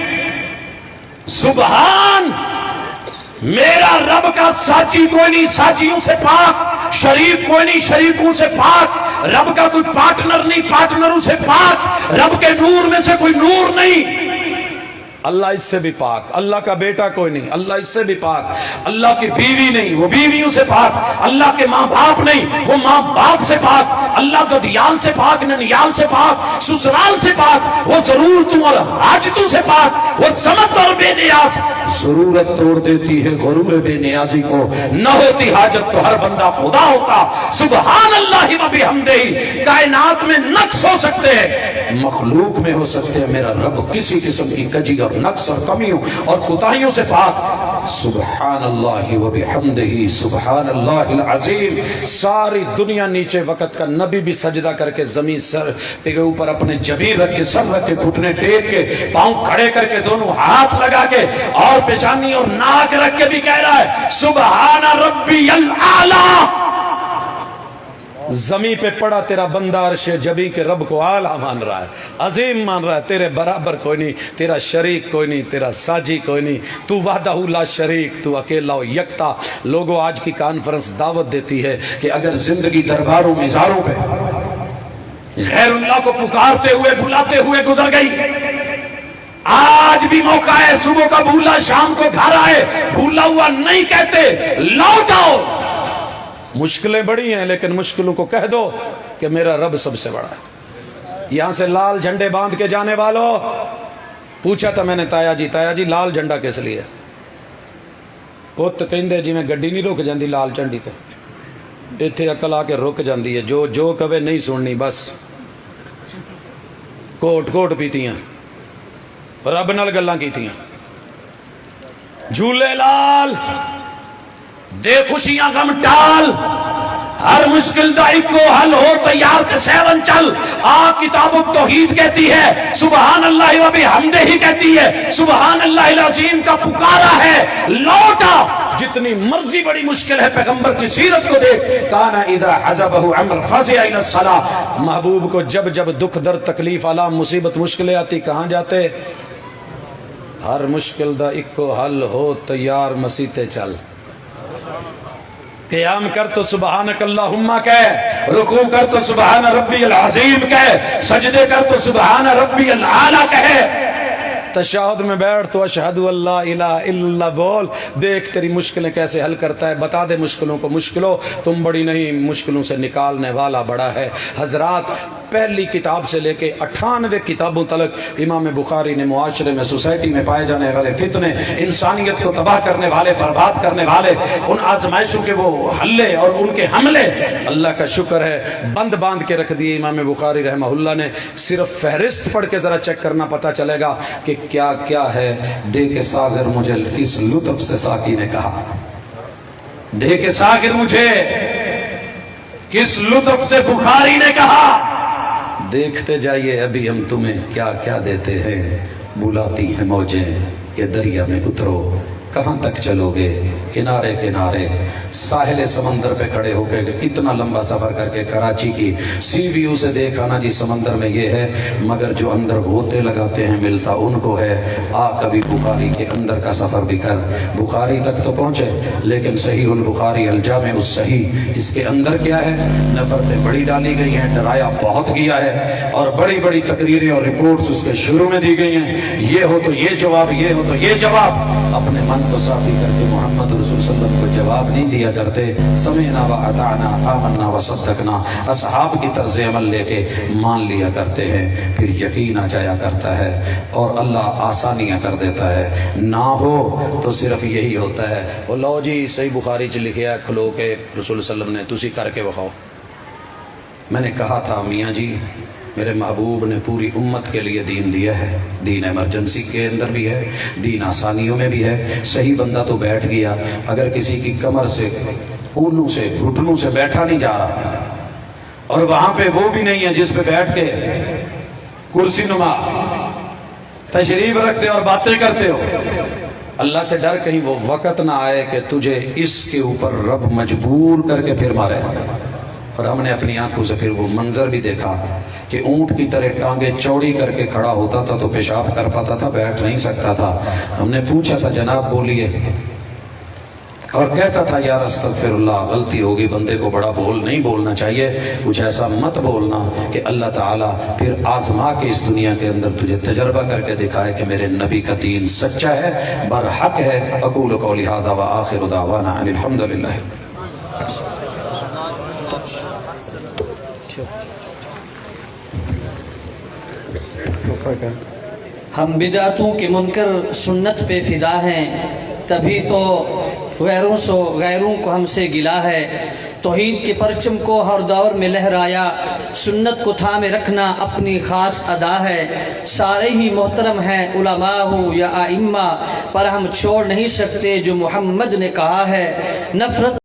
سبحان میرا رب کا ساچی کوئی نہیں، ساچیوں سے پاک، شریک کوئی نہیں، شریکوں سے پاک، رب کا کوئی پارٹنر نہیں، پارٹنروں سے پاک، رب کے نور میں سے کوئی نور نہیں، اللہ اس سے بھی پاک، اللہ کا بیٹا کوئی نہیں، اللہ اس سے بھی پاک، اللہ کی بیوی نہیں، وہ بیویوں سے پاک، اللہ کے ماں باپ نہیں، وہ ماں باپ سے پاک، اللہ ددیال سے پاک، ننیال سے پاک، سسرال سے پاک، وہ ضرورتوں اور حاجتوں سے پاک، وہ سمت اور بے نیاز، ضرورت توڑ دیتی ہے غرور بے نیازی کو، نہ ہوتی حاجت تو ہر بندہ خدا ہوتا، سبحان اللہ و بحمدہ۔ کائنات میں نقص ہو سکتے ہیں، مخلوق میں ہو سکتے ہیں، میرا رب کسی قسم کی کجی اور نقص اور کمیوں اور کوتاہیوں سے پاک، سبحان اللہ و بحمدہ، سبحان اللہ العظیم۔ ساری دنیا نیچے وقت کا نبی بھی سجدہ کر کے زمین سر کے اوپر اپنے جبین رکھ کے، سر رکھ کے، گھٹنے ٹیک کے، پاؤں کھڑے کر کے، دونوں ہاتھ لگا کے اور پیشانی اور ناک رکھ کے بھی کہہ رہا ہے سبحان ربی الاعلی۔ زمین پہ پڑا تیرا بندہ عرش جبی کے رب کو اعلیٰ مان رہا ہے، عظیم مان رہا ہے، تیرے برابر کوئی نہیں، تیرا شریک کوئی نہیں، تیرا ساجی کوئی نہیں، تو وحدہ لا شریک، تو اکیلا و یکتا۔ لوگوں آج کی کانفرنس دعوت دیتی ہے کہ اگر زندگی درباروں مزاروں پہ غیر اللہ کو پکارتے ہوئے بلاتے ہوئے گزر گئی، آج بھی موقع ہے، صبح کا بھولا شام کو گھر آئے، بھولا ہوا نہیں کہتے، لوٹ آؤ۔ مشکلیں بڑی ہیں لیکن مشکلوں کو کہہ دو کہ میرا رب سب سے بڑا ہے۔ یہاں سے لال جھنڈے باندھ کے جانے والوں، پوچھا تھا میں نے تایا جی لال جھنڈا کس لیے؟ پت کہندے جی میں گڈی نہیں رک جاندی لال جھنڈی تے، ایتھے عقل آ کے رک جاندی ہے، جو کہے نہیں سننی، بس کوٹ پیتی ہیں۔ رب نال گلاں کیتیاں جھولے لال دے خوشیاں غم ٹال ہر مشکل دا ایکو حل ہو تیار کے سیون چل آ کتاب التوحید کہتی ہے سبحان اللہ و بحمدہ ہی کہتی ہے سبحان اللہ العظیم کا پکارا ہے لوٹا جتنی مرضی بڑی مشکل ہے پیغمبر کی سیرت کو دیکھ کانا اذا حزبہ عمر فزع الى الصلاۃ محبوب کو جب جب دکھ درد تکلیف آلام مصیبت مشکلیں آتی کہاں جاتے ہر مشکل دا ایکو حل ہو تیار مسیتے چل قیام کر تو سبحانک اللہم کہہ رکوع کر تو سبحان ربی العظیم کہہ سجدے کر تو سبحان ربی العالی کہہ تشہد میں بیٹھ تو اشہد اللہ الہ الا اللہ بول دیکھ تیری مشکلیں کیسے حل کرتا ہے بتا دے مشکلوں کو مشکلوں تم بڑی نہیں مشکلوں سے نکالنے والا بڑا ہے حضرات پہلی کتاب سے لے کے 98 کتابوں تلک امام بخاری نے معاشرے میں سوسائٹی میں پائے جانے والے فتنے انسانیت کو تباہ کرنے والے برباد کرنے والے ان آزمائشوں کے وہ حلے اور ان کے حملے اللہ کا شکر ہے بند باندھ کے رکھ دیے امام بخاری رحمہ اللہ نے صرف فہرست پڑھ کے ذرا چیک کرنا پتہ چلے گا کہ کیا کیا ہے دے کے ساغر مجھے کس لطف سے ساقی نے کہا دے کے ساغر مجھے کس لطف سے بخاری نے کہا دیکھتے جائیے ابھی ہم تمہیں کیا کیا دیتے ہیں بلاتی ہیں موجیں کہ دریا میں اترو کہاں تک چلو گے کنارے کنارے ساحل سمندر پہ کھڑے ہو کے اتنا لمبا سفر کر کے کراچی کی سی ویو سے دیکھا نا جی سمندر میں یہ ہے مگر جو اندر غوطے لگاتے ہیں ملتا ان کو ہے آ کبھی بخاری کے اندر کا سفر بھی کر بخاری تک تو پہنچے لیکن صحیح البخاری الجامع الصحیح اس کے اندر کیا ہے نفرتیں بڑی ڈالی گئی ہیں ڈرایا بہت گیا ہے اور بڑی بڑی تقریریں اور رپورٹس اس کے شروع میں دی گئی ہیں یہ ہو تو یہ جواب یہ ہو تو یہ جواب اپنے من کو صافی کر کے محمد رسول صلی اللہ علیہ وسلم کو جواب نہیں دیا کرتے سمعنا و اطعنا آمنا و صدقنا اصحاب کی طرز عمل لے کے مان لیا کرتے ہیں پھر یقین آ جایا کرتا ہے اور اللہ آسانیاں کر دیتا ہے نہ ہو تو صرف یہی ہوتا ہے وہ لو جی صحیح بخاری چ لکھیا کھلو کے رسول صلی اللہ علیہ وسلم نے تسی کر کے بخاؤ میں نے کہا تھا میاں جی میرے محبوب نے پوری امت کے لیے دین دیا ہے دین ایمرجنسی کے اندر بھی ہے دین آسانیوں میں بھی ہے صحیح بندہ تو بیٹھ گیا اگر کسی کی کمر سے اونوں سے گھٹنوں سے بیٹھا نہیں جا رہا اور وہاں پہ وہ بھی نہیں ہے جس پہ بیٹھ کے کرسی نما تشریف رکھتے اور باتیں کرتے ہو اللہ سے ڈر کہیں وہ وقت نہ آئے کہ تجھے اس کے اوپر رب مجبور کر کے پھر مارے اور ہم نے اپنی آنکھوں سے پھر وہ منظر بھی دیکھا کہ اونٹ کی طرح ٹانگیں چوڑی کر کے کھڑا ہوتا تھا تو پیشاب کر پاتا تھا بیٹھ نہیں سکتا تھا ہم نے پوچھا تھا جناب بولیے اور کہتا تھا یار استغفر اللہ غلطی ہوگی بندے کو بڑا بول نہیں بولنا چاہیے کچھ ایسا مت بولنا کہ اللہ تعالیٰ پھر آزما کے اس دنیا کے اندر تجھے تجربہ کر کے دکھائے کہ میرے نبی کا دین سچا ہے برحق ہے اقول قولی ھذا وآخر دعوانا ان الحمدللہ ہم بدعتوں کے منکر سنت پہ فدا ہیں تبھی تو غیروں کو ہم سے گلا ہے توحید کے پرچم کو ہر دور میں لہرایا سنت کو تھامے رکھنا اپنی خاص ادا ہے سارے ہی محترم ہیں علماء ہو یا ائمہ پر ہم چھوڑ نہیں سکتے جو محمد نے کہا ہے نفرت